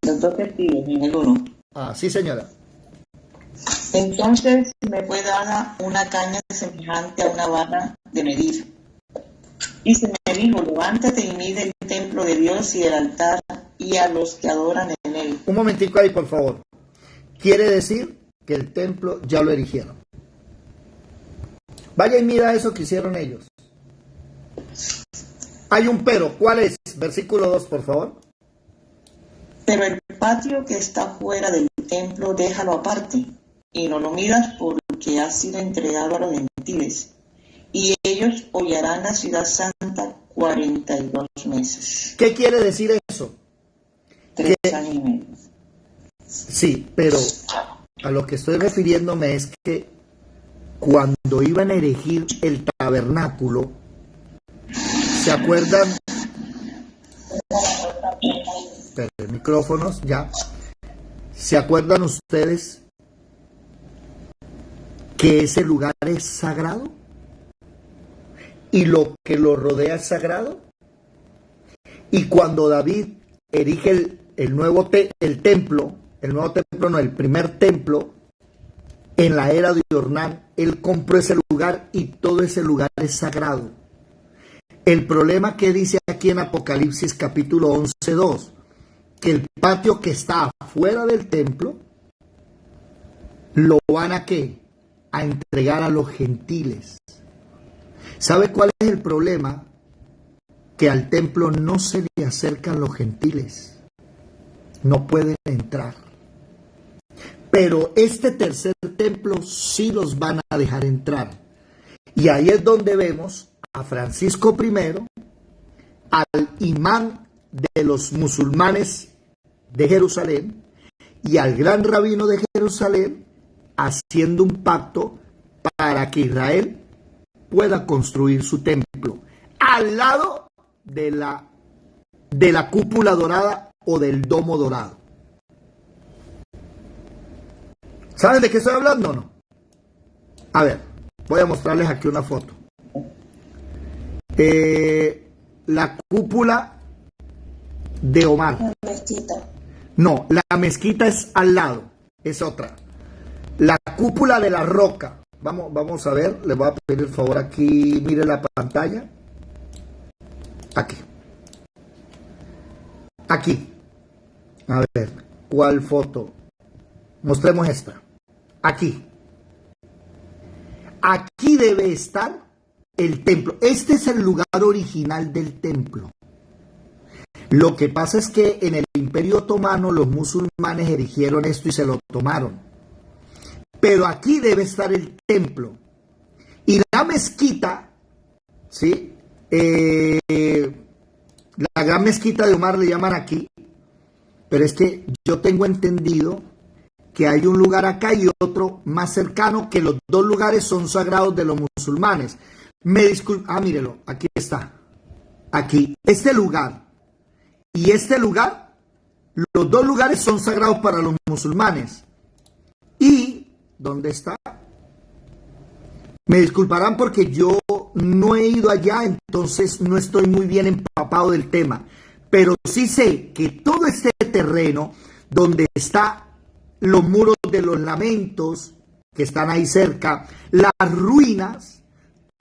Los 2 testigos, en el 1. Ah, sí, señora. Entonces me fue dada una caña semejante a una vara de medir. Y se me dijo, levántate y mide el templo de Dios y el altar y a los que adoran en él. Un momentico ahí, por favor. Quiere decir que el templo ya lo erigieron. Vaya y mira eso que hicieron ellos. Hay un pero. ¿Cuál es? Versículo 2, por favor. Pero el patio que está fuera del templo, déjalo aparte, y no lo miras porque ha sido entregado a los gentiles. Y ellos hollarán la ciudad santa 42 meses. ¿Qué quiere decir eso? 3 años y medio. Sí, pero a lo que estoy refiriéndome es que cuando iban a erigir el tabernáculo, ¿se acuerdan? Pero micrófonos, ya. ¿Se acuerdan ustedes que ese lugar es sagrado? Y lo que lo rodea es sagrado. Y cuando David erige el primer templo, en la era de Ornán, él compró ese lugar y todo ese lugar es sagrado. El problema que dice aquí en Apocalipsis capítulo 11:2, que el patio que está afuera del templo, lo van a ¿qué? A entregar a los gentiles. ¿Sabe cuál es el problema? Que al templo no se le acercan los gentiles. No pueden entrar. Pero este tercer templo sí los van a dejar entrar. Y ahí es donde vemos a Francisco I, al imán de los musulmanes de Jerusalén y al gran rabino de Jerusalén haciendo un pacto para que Israel pueda construir su templo al lado de la cúpula dorada o del domo dorado. ¿Saben de qué estoy hablando o no? A ver, voy a mostrarles aquí una foto. La cúpula de Omar. La mezquita. No, la mezquita es al lado, es otra. La cúpula de la roca. Vamos a ver, les voy a pedir el favor aquí, mire la pantalla. Aquí. Aquí. A ver, ¿cuál foto? Mostremos esta. Aquí. Aquí debe estar el templo. Este es el lugar original del templo. Lo que pasa es que en el Imperio Otomano los musulmanes erigieron esto y se lo tomaron. Pero aquí debe estar el templo. Y la mezquita, ¿sí? La gran mezquita de Omar le llaman aquí, pero es que yo tengo entendido que hay un lugar acá y otro más cercano, que los dos lugares son sagrados de los musulmanes. Me disculpa, mírelo, aquí está. Aquí, este lugar y este lugar, los dos lugares son sagrados para los musulmanes. ¿Y dónde está? Me disculparán porque yo no he ido allá, entonces no estoy muy bien empapado del tema. Pero sí sé que todo este terreno donde están los muros de los lamentos, que están ahí cerca, las ruinas,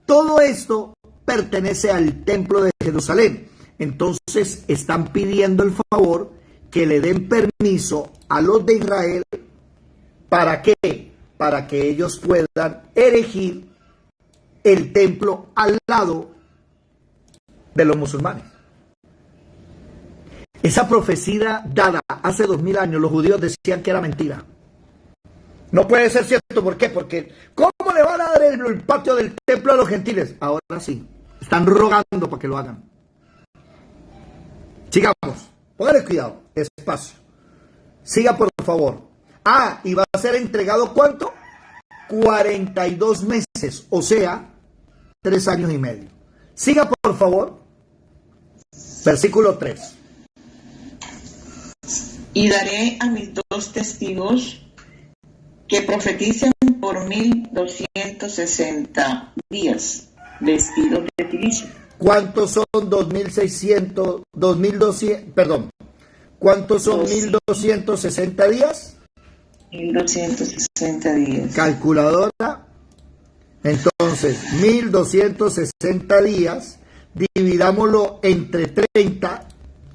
todo esto pertenece al templo de Jerusalén. Entonces están pidiendo el favor que le den permiso a los de Israel. ¿Para qué? Para que ellos puedan erigir el templo al lado de los musulmanes. Esa profecía dada hace 2000 años, los judíos decían que era mentira. No puede ser cierto. ¿Por qué? Porque ¿cómo le van a dar el patio del templo a los gentiles? Ahora sí, están rogando para que lo hagan. Sigamos, póngale cuidado, despacio. Siga por favor. Y va a ser entregado ¿cuánto? 42 meses, o sea, 3 años y medio. Siga por favor. Versículo 3. Y daré a mis 2 testigos que profeticen por 1260 días, vestidos de tilicio. ¿Cuántos son 2600, 2200, perdón? ¿Cuántos son 1260 días? 1260 días. Calculadora. Entonces, 1260 días, dividámoslo entre 30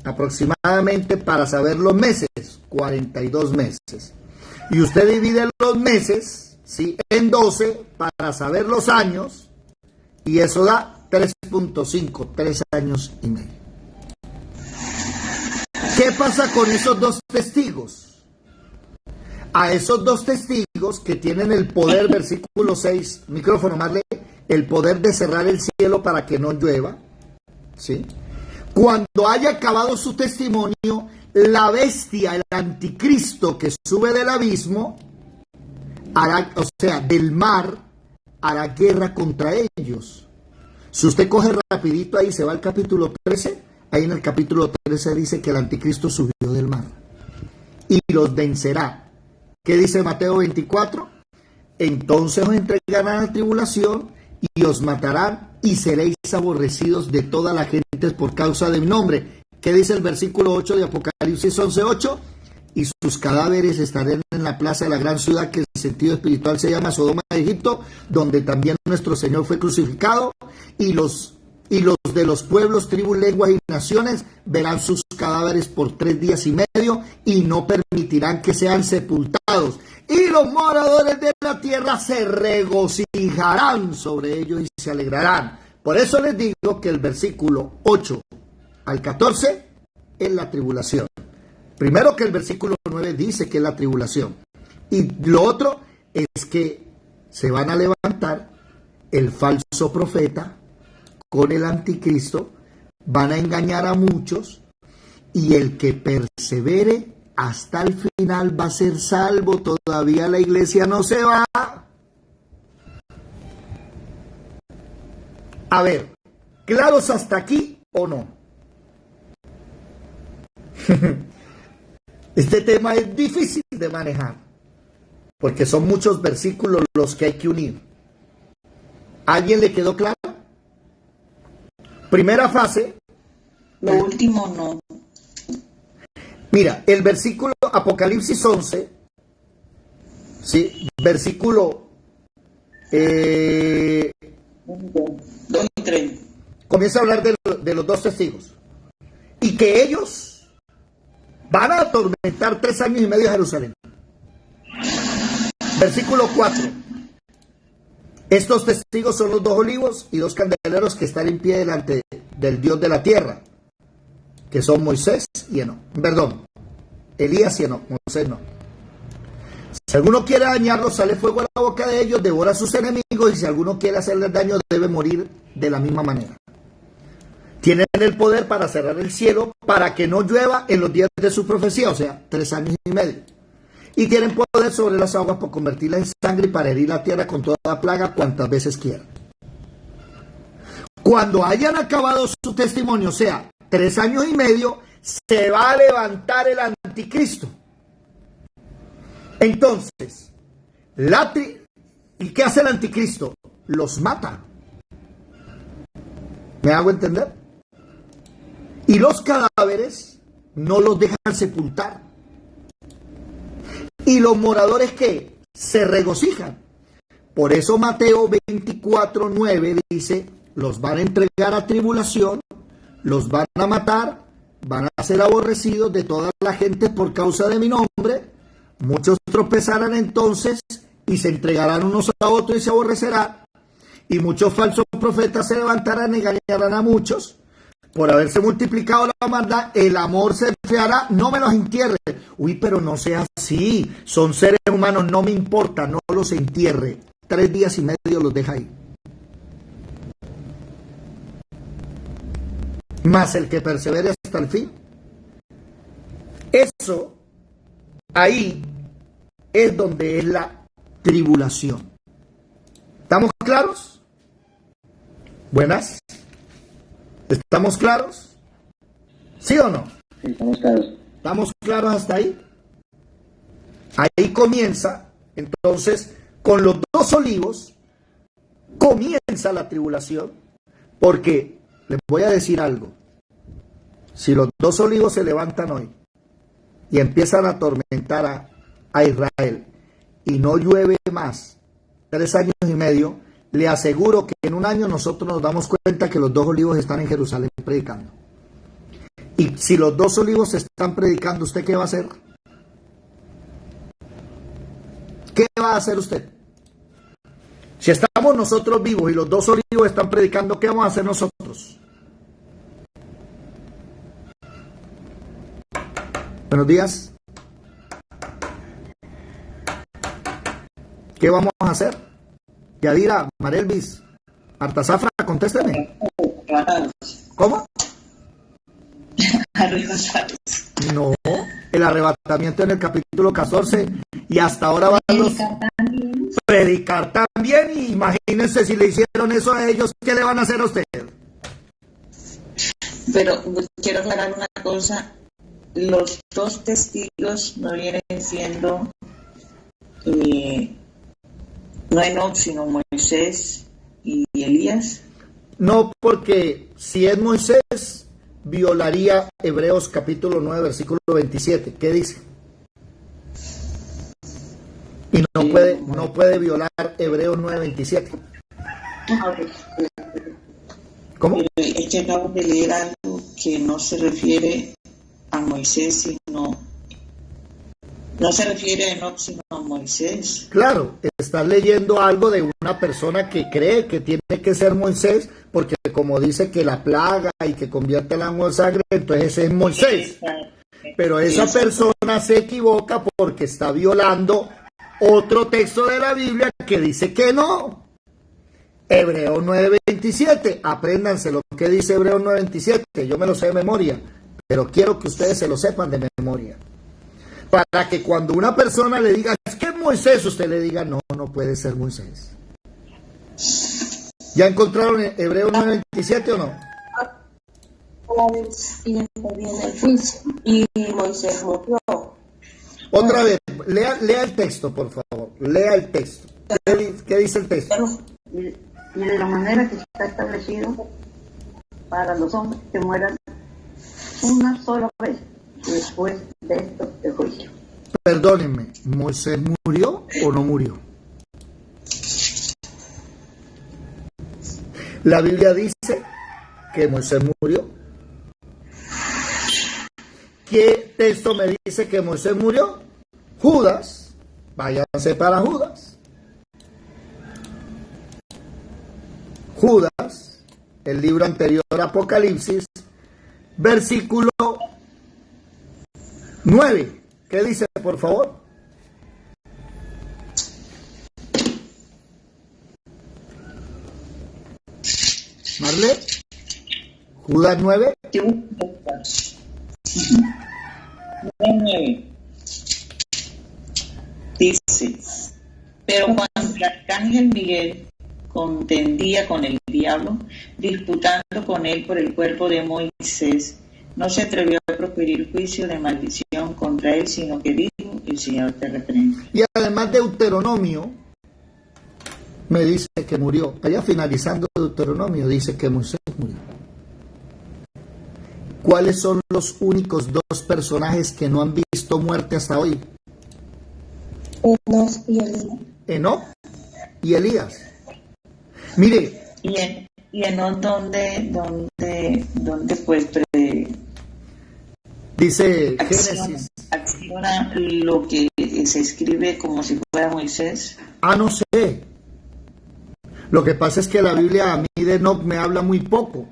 aproximadamente para saber los meses, 42 meses. Y usted divide los meses, ¿sí?, en 12 para saber los años, y eso da 3.5, 3 años y medio. ¿Qué pasa con esos 2 testigos? A esos 2 testigos que tienen el poder, versículo 6, micrófono Marley, el poder de cerrar el cielo para que no llueva, ¿sí? Cuando haya acabado su testimonio, la bestia, el anticristo que sube del abismo, hará, o sea, del mar, hará guerra contra ellos. Si usted coge rapidito ahí, se va al capítulo 13, ahí en el capítulo 13 dice que el anticristo subió del mar y los vencerá. ¿Qué dice Mateo 24? Entonces os entregarán a la tribulación y os matarán y seréis aborrecidos de toda la gente por causa de mi nombre. ¿Qué dice el versículo 8 de Apocalipsis 11:8? Y sus cadáveres estarán en la plaza de la gran ciudad, que en sentido espiritual se llama Sodoma de Egipto, donde también nuestro Señor fue crucificado, y los de los pueblos, tribus, lenguas y naciones verán sus cadáveres por 3 días y medio y no permitirán que sean sepultados. Y los moradores de la tierra se regocijarán sobre ellos y se alegrarán. Por eso les digo que el versículo 8 al 14 es la tribulación. Primero que el versículo 9 dice que es la tribulación. Y lo otro es que se van a levantar el falso profeta con el anticristo, van a engañar a muchos, y el que persevere hasta el final va a ser salvo. Todavía la iglesia no se va. A ver, ¿claros hasta aquí o no? Este tema es difícil de manejar, porque son muchos versículos los que hay que unir. ¿A alguien le quedó claro? Primera fase. Lo último no. Mira, el versículo Apocalipsis 11, ¿sí? Versículo 2 y 3. Comienza a hablar de los 2 testigos. Y que ellos van a atormentar 3 años y medio a Jerusalén. Versículo 4. Estos testigos son los 2 olivos y 2 candeleros que están en pie delante del Dios de la tierra. que son Moisés y Enoc. Perdón, Elías y Enoc, Moisés no. Si alguno quiere dañarlos, sale fuego a la boca de ellos, devora a sus enemigos, y si alguno quiere hacerles daño, debe morir de la misma manera. Tienen el poder para cerrar el cielo, para que no llueva en los días de su profecía, o sea, 3 años y medio. Y tienen poder sobre las aguas para convertirlas en sangre y para herir la tierra con toda plaga cuantas veces quieran. Cuando hayan acabado su testimonio, o sea, 3 años y medio, se va a levantar el anticristo. Entonces, ¿y qué hace el anticristo? Los mata. ¿Me hago entender? Y los cadáveres no los dejan sepultar. Y los moradores, ¿qué? Se regocijan. Por eso Mateo 24:9 dice, los van a entregar a tribulación, los van a matar, van a ser aborrecidos de toda la gente por causa de mi nombre. Muchos tropezarán entonces y se entregarán unos a otros y se aborrecerán. Y muchos falsos profetas se levantarán y engañarán a muchos. Por haberse multiplicado la maldad, el amor se enfriará. No me los entierre. Uy, pero no sea así. Son seres humanos, no me importa, no los entierre. 3 días y medio los deja ahí. Más el que persevere hasta el fin. Eso, ahí es donde es la tribulación. ¿Estamos claros? Buenas. ¿Estamos claros? ¿Sí o no? Sí, estamos claros. ¿Estamos claros hasta ahí? Ahí comienza, entonces, con los 2 olivos, comienza la tribulación, porque les voy a decir algo. Si los 2 olivos se levantan hoy y empiezan a atormentar a Israel y no llueve más 3 años y medio, le aseguro que en un año nosotros nos damos cuenta que los 2 olivos están en Jerusalén predicando. Y si los 2 olivos están predicando, ¿usted qué va a hacer? ¿Qué va a hacer usted? Si estamos nosotros vivos y los 2 olivos están predicando, ¿qué vamos a hacer nosotros? Buenos días. ¿Qué vamos a hacer? Yadira, Marelvis, Artazafra, contésteme. ¿Cómo? Arrebatados. No, el arrebatamiento en el capítulo 14 y hasta ahora van los... Predicar también, y imagínense si le hicieron eso a ellos, ¿qué le van a hacer a usted? Pero quiero aclarar una cosa, los 2 testigos no vienen siendo... no Enoc, sino Moisés y Elías. No, porque si es Moisés, violaría Hebreos capítulo 9, versículo 27. ¿Qué dice? Y no puede violar Hebreos 9, 27. ¿Cómo? Es que acabo de leer algo que no se refiere a Moisés, sino... No se refiere a Enoc, sino a Moisés. Claro, estás leyendo algo de una persona que cree que tiene que ser Moisés, porque como dice que la plaga y que convierte el agua en sangre, entonces ese es Moisés. Pero esa persona se equivoca porque está violando otro texto de la Biblia que dice que no. Hebreos 9:27, apréndanse lo que dice Hebreos 9:27, yo me lo sé de memoria, pero quiero que ustedes se lo sepan de memoria. Para que cuando una persona le diga, es que es Moisés, usted le diga, no, no puede ser Moisés. ¿Ya encontraron Hebreos 9:27 o no? Y después viene el juicio. Y Moisés murió. Otra vez, lea el texto, por favor. Lea el texto. ¿Qué dice el texto? Y de la manera que está establecido para los hombres que mueran una sola vez. Después de esto, el juicio. Perdónenme, ¿Moisés murió o no murió? La Biblia dice que Moisés murió. ¿Qué texto me dice que Moisés murió? Judas, váyanse para Judas. Judas, el libro anterior a Apocalipsis, versículo 9. ¿Qué dice, por favor? Marle. Judas 9. 9. Dice, pero cuando el arcángel Miguel contendía con el diablo, disputando con él por el cuerpo de Moisés, no se atrevió a proferir juicio de maldición contra él, sino que dijo, el Señor te reprende. Y además Deuteronomio me dice que murió. Allá finalizando Deuteronomio dice que Moisés murió. ¿Cuáles son los únicos dos personajes que no han visto muerte hasta hoy? Enoc y Elías. Enoc y Elías. Mire. ¿Y Enoc dónde fue? Dice Génesis. ¿Acciona lo que se escribe como si fuera Moisés? No sé. Lo que pasa es que la Biblia a mí de Enoc me habla muy poco.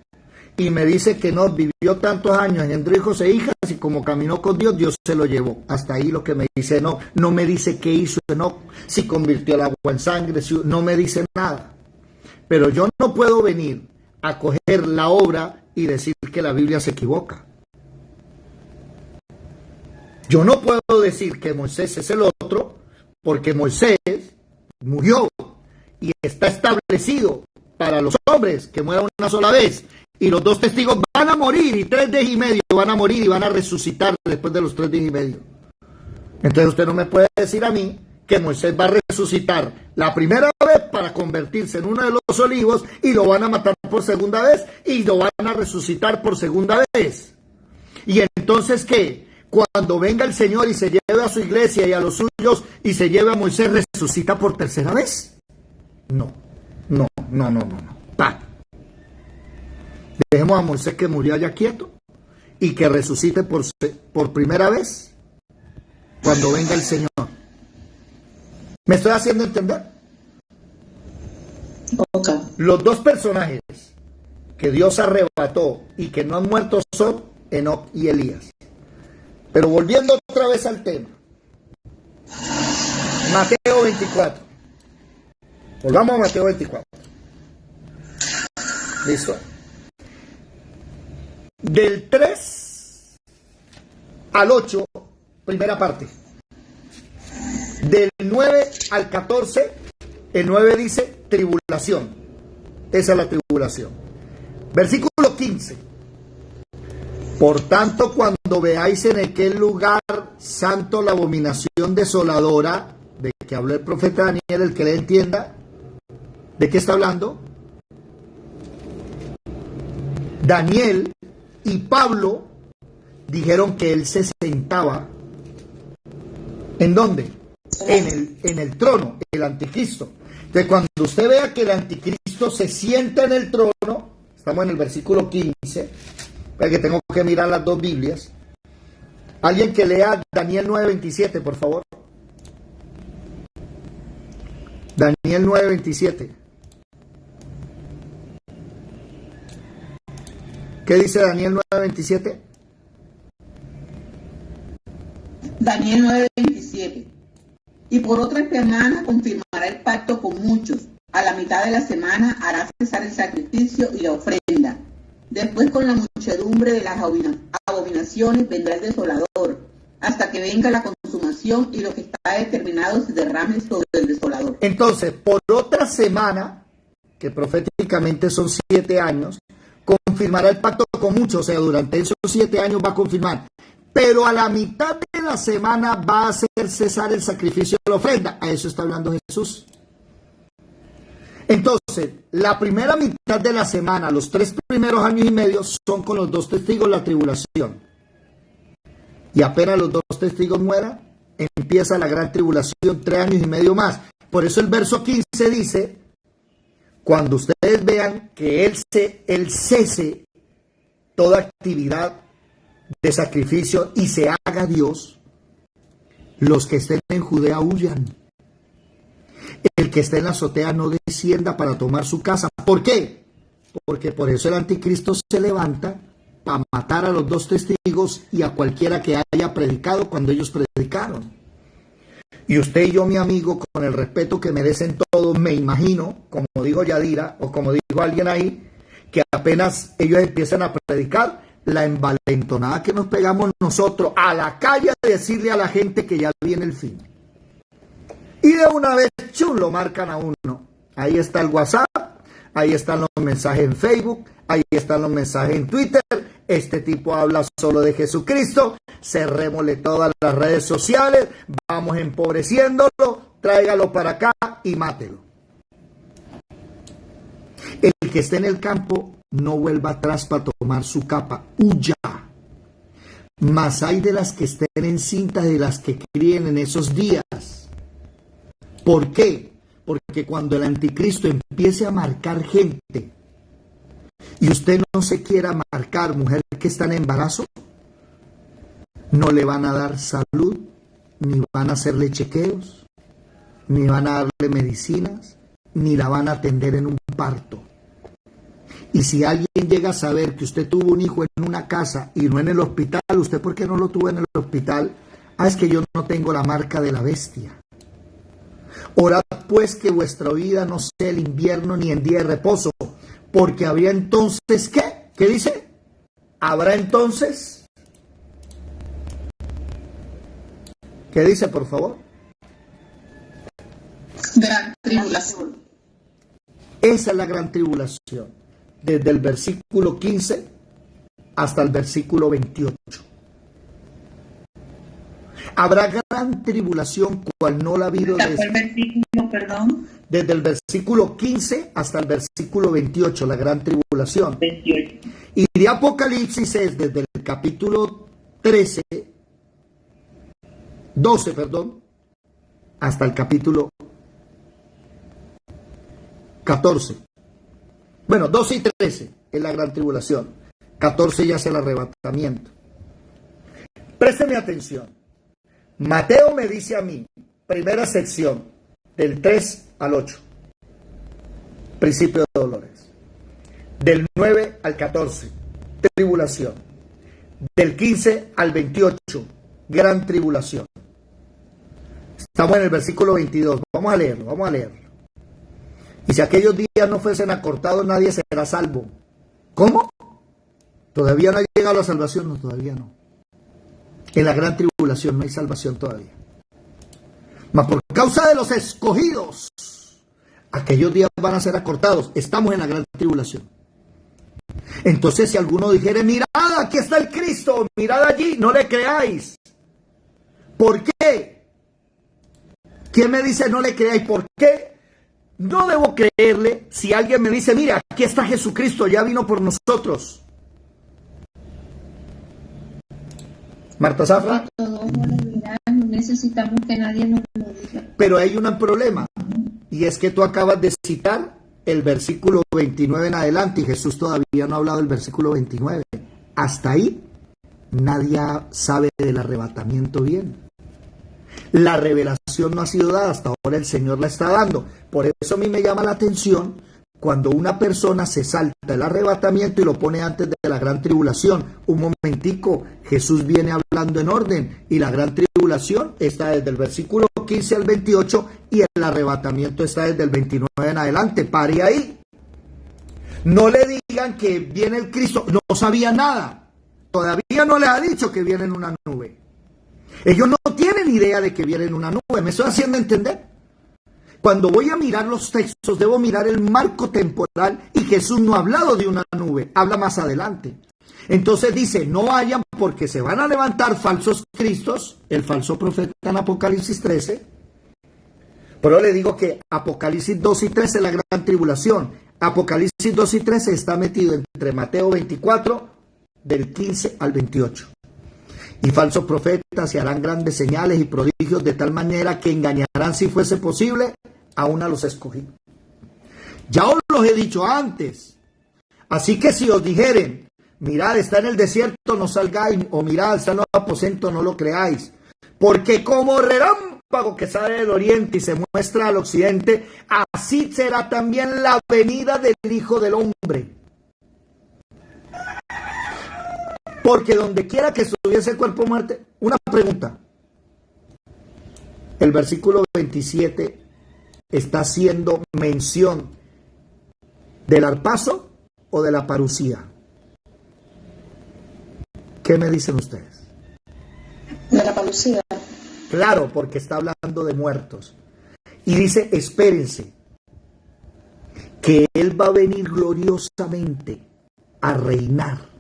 Y me dice que Enoc vivió tantos años, engendró hijos e hijas, y como caminó con Dios, Dios se lo llevó. Hasta ahí lo que me dice Enoc. No me dice qué hizo Enoc, si convirtió el agua en sangre, no me dice nada. Pero yo no puedo venir a coger la obra y decir que la Biblia se equivoca. Yo no puedo decir que Moisés es el otro, porque Moisés murió y está establecido para los hombres que mueran una sola vez. Y los dos testigos van a morir, y 3 días y medio van a morir y van a resucitar después de los 3 días y medio. Entonces usted no me puede decir a mí que Moisés va a resucitar la primera vez para convertirse en uno de los olivos, y lo van a matar por segunda vez, y lo van a resucitar por segunda vez. Y entonces, ¿qué? Cuando venga el Señor y se lleve a su iglesia y a los suyos y se lleve a Moisés, ¿resucita por tercera vez? No. Dejemos a Moisés que murió allá quieto y que resucite por primera vez cuando venga el Señor. ¿Me estoy haciendo entender? Okay. Los dos personajes que Dios arrebató y que no han muerto son Enoc y Elías. Pero volviendo otra vez al tema, Mateo 24. Volvamos a Mateo 24. Listo. Del 3 al 8, primera parte. Del 9 al 14, el 9 dice tribulación. Esa es la tribulación. Versículo 15. Por tanto, cuando veáis en aquel lugar santo la abominación desoladora, de que habló el profeta Daniel, el que le entienda, ¿de qué está hablando? Daniel y Pablo dijeron que él se sentaba, ¿en dónde? En el trono, el anticristo. Entonces, cuando usted vea que el anticristo se sienta en el trono, estamos en el versículo 15, porque tengo que mirar las dos Biblias. Alguien que lea Daniel 9:27, por favor. Daniel 9:27. ¿Qué dice Daniel 9:27? Daniel 9:27. Y por otra semana confirmará el pacto con muchos. A la mitad de la semana hará cesar el sacrificio y la ofrenda. Después, con la muchedumbre de las abominaciones, vendrá el desolador, hasta que venga la consumación y lo que está determinado se derrame sobre el desolador. Entonces, por otra semana, que proféticamente son 7 años, confirmará el pacto con muchos, o sea, durante esos 7 años va a confirmar. Pero a la mitad de la semana va a hacer cesar el sacrificio de la ofrenda. A eso está hablando Jesús. Entonces, la primera mitad de la semana, los 3 primeros años y medio, son con los 2 testigos la tribulación. Y apenas los 2 testigos mueran, empieza la gran tribulación, 3 años y medio más. Por eso el verso 15 dice, cuando ustedes vean que él cese toda actividad de sacrificio y se haga Dios, los que estén en Judea huyan. El que esté en la azotea no descienda para tomar su casa. ¿Por qué? Porque por eso el anticristo se levanta para matar a los 2 testigos y a cualquiera que haya predicado cuando ellos predicaron. Y usted y yo, mi amigo, con el respeto que merecen todos, me imagino, como dijo Yadira, o como dijo alguien ahí, que apenas ellos empiezan a predicar, la envalentonada que nos pegamos nosotros a la calle a decirle a la gente que ya viene el fin. Y de una vez, chum, lo marcan a uno. Ahí está el WhatsApp, ahí están los mensajes en Facebook, ahí están los mensajes en Twitter. Este tipo habla solo de Jesucristo. Cerrémosle todas las redes sociales, vamos empobreciéndolo, tráigalo para acá y mátelo. El que esté en el campo no vuelva atrás para tomar su capa, huya. Mas hay de las que estén encintas, de las que críen en esos días. ¿Por qué? Porque cuando el anticristo empiece a marcar gente y usted no se quiera marcar, mujer que está en embarazo, no le van a dar salud, ni van a hacerle chequeos, ni van a darle medicinas, ni la van a atender en un parto. Y si alguien llega a saber que usted tuvo un hijo en una casa y no en el hospital, ¿usted por qué no lo tuvo en el hospital? Ah, es que yo no tengo la marca de la bestia. Orad pues que vuestra vida no sea el invierno ni en día de reposo, porque habría entonces, ¿qué? ¿Qué dice? Habrá entonces, ¿qué dice, por favor? Gran tribulación. Esa es la gran tribulación, desde el versículo 15 hasta el versículo 28. Habrá gran tribulación, cual no la ha habido ¿Cuál versículo, perdón? desde el versículo 15 hasta el versículo 28, la gran tribulación. 28. Y de Apocalipsis es desde el capítulo 12, hasta el capítulo 14. Bueno, 12 y 13 es la gran tribulación. 14 ya es el arrebatamiento. Présteme atención. Mateo me dice a mí, primera sección, del 3 al 8, principio de dolores. Del 9 al 14, tribulación. Del 15 al 28, gran tribulación. Estamos en el versículo 22. Vamos a leerlo. Y si aquellos días no fuesen acortados, nadie será salvo. ¿Cómo? ¿Todavía no ha llegado la salvación? No, todavía no. En la gran tribulación no hay salvación todavía. Mas por causa de los escogidos, aquellos días van a ser acortados. Estamos en la gran tribulación. Entonces, si alguno dijere, mirad, aquí está el Cristo, mirad allí, no le creáis. ¿Por qué? ¿Quién me dice no le creáis? ¿Por qué? No debo creerle si alguien me dice, mira, aquí está Jesucristo, ya vino por nosotros. Marta Zafra. Todos no necesitamos que nadie nos lo diga. Pero hay un problema, y es que tú acabas de citar el versículo 29 en adelante, y Jesús todavía no ha hablado del versículo 29. Hasta ahí nadie sabe del arrebatamiento bien. La revelación no ha sido dada, hasta ahora el Señor la está dando. Por eso a mí me llama la atención cuando una persona se salta el arrebatamiento y lo pone antes de la gran tribulación. Un momentico, Jesús viene hablando en orden y la gran tribulación está desde el versículo 15 al 28 y el arrebatamiento está desde el 29 en adelante. Pare ahí. No le digan que viene el Cristo, no sabía nada. Todavía no les ha dicho que viene en una nube. Ellos no tienen idea de que viene en una nube. ¿Me estoy haciendo entender? Cuando voy a mirar los textos, debo mirar el marco temporal y Jesús no ha hablado de una nube, habla más adelante. Entonces dice, no vayan porque se van a levantar falsos cristos, el falso profeta en Apocalipsis 13. Pero le digo que Apocalipsis 2 y 13 es la gran tribulación. Apocalipsis 2 y 13 está metido entre Mateo 24, del 15 al 28. Y falsos profetas se harán grandes señales y prodigios de tal manera que engañarán, si fuese posible, aún a los escogidos. Ya os los he dicho antes. Así que si os dijeren, mirad, está en el desierto, no salgáis, o mirad, está en los aposentos, no lo creáis. Porque como relámpago que sale del oriente y se muestra al occidente, así será también la venida del Hijo del Hombre. Porque donde quiera que estuviese el cuerpo muerte, una pregunta. El versículo 27 está haciendo mención del arpazo o de la parucía. ¿Qué me dicen ustedes? De la parucía. Claro, porque está hablando de muertos. Y dice, espérense, que Él va a venir gloriosamente a reinar.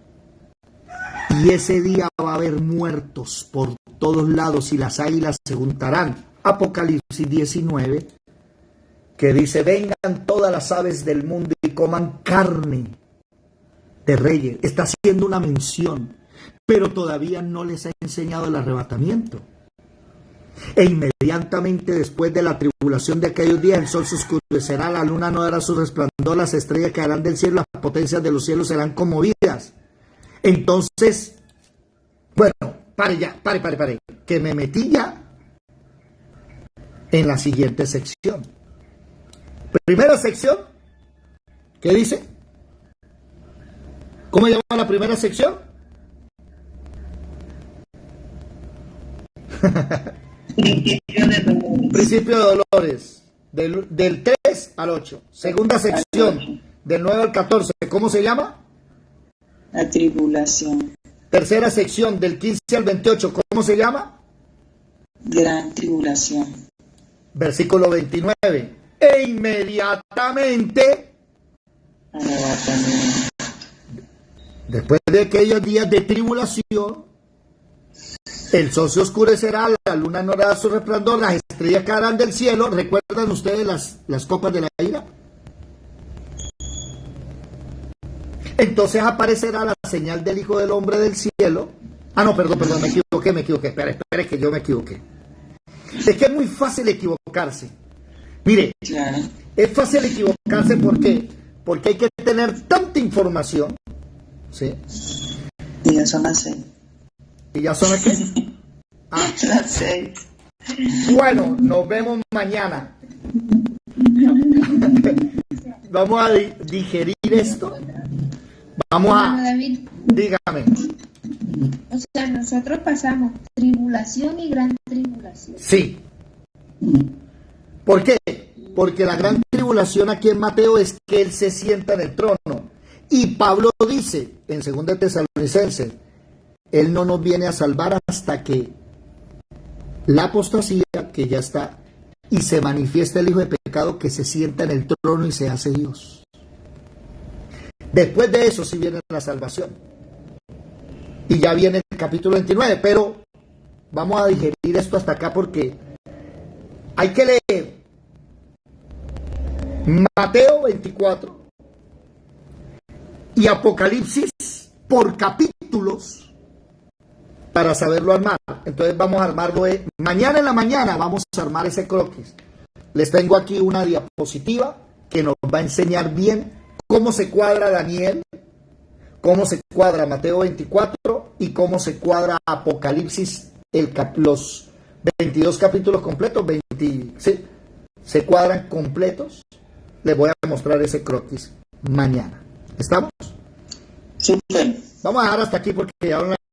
Y ese día va a haber muertos por todos lados y las águilas se juntarán. Apocalipsis 19, que dice, vengan todas las aves del mundo y coman carne de reyes. Está haciendo una mención, pero todavía no les ha enseñado el arrebatamiento. E inmediatamente después de la tribulación de aquellos días, el sol se oscurecerá, la luna no dará su resplandor, las estrellas caerán del cielo, las potencias de los cielos serán conmovidas. Entonces, bueno, pare, que me metí ya en la siguiente sección. Primera sección, ¿qué dice? ¿Cómo llama la primera sección? Principio de dolores, del 3 al 8. Segunda sección, del 9 al 14, ¿cómo se llama? La tribulación. Tercera sección, del 15 al 28, ¿cómo se llama? Gran tribulación. Versículo 29. E inmediatamente, Arrebatamiento. después de aquellos días de tribulación, el sol se oscurecerá, la luna no dará su resplandor, las estrellas caerán del cielo. ¿Recuerdan ustedes las copas de la ira? Entonces aparecerá la señal del Hijo del Hombre del cielo. Ah, no, perdón, me equivoqué. Espere, que yo me equivoqué. Es que es muy fácil equivocarse. Mire, Claro. es fácil equivocarse porque hay que tener tanta información, ¿sí? Y ya son las 6. ¿Y ya son aquí? Ah, Las 6. bueno, nos vemos mañana. Vamos a digerir esto. Vamos Hermano a... David, Dígame. o sea, nosotros pasamos tribulación y gran tribulación. Sí. ¿Por qué? Porque la gran tribulación aquí en Mateo es que Él se sienta en el trono. Y Pablo dice en 2 Tesalonicenses, Él no nos viene a salvar hasta que la apostasía, que ya está, y se manifiesta el Hijo de pecado que se sienta en el trono y se hace Dios. Después de eso sí viene la salvación. Y ya viene el capítulo 29, pero vamos a digerir esto hasta acá porque hay que leer Mateo 24 y Apocalipsis por capítulos para saberlo armar. Entonces vamos a armarlo mañana en la mañana, vamos a armar ese croquis. Les tengo aquí una diapositiva que nos va a enseñar bien cómo se cuadra Daniel, cómo se cuadra Mateo 24 y cómo se cuadra Apocalipsis, los 22 capítulos completos, sí, se cuadran completos. Les voy a mostrar ese croquis mañana. ¿Estamos? Súper. Vamos a dejar hasta aquí porque ya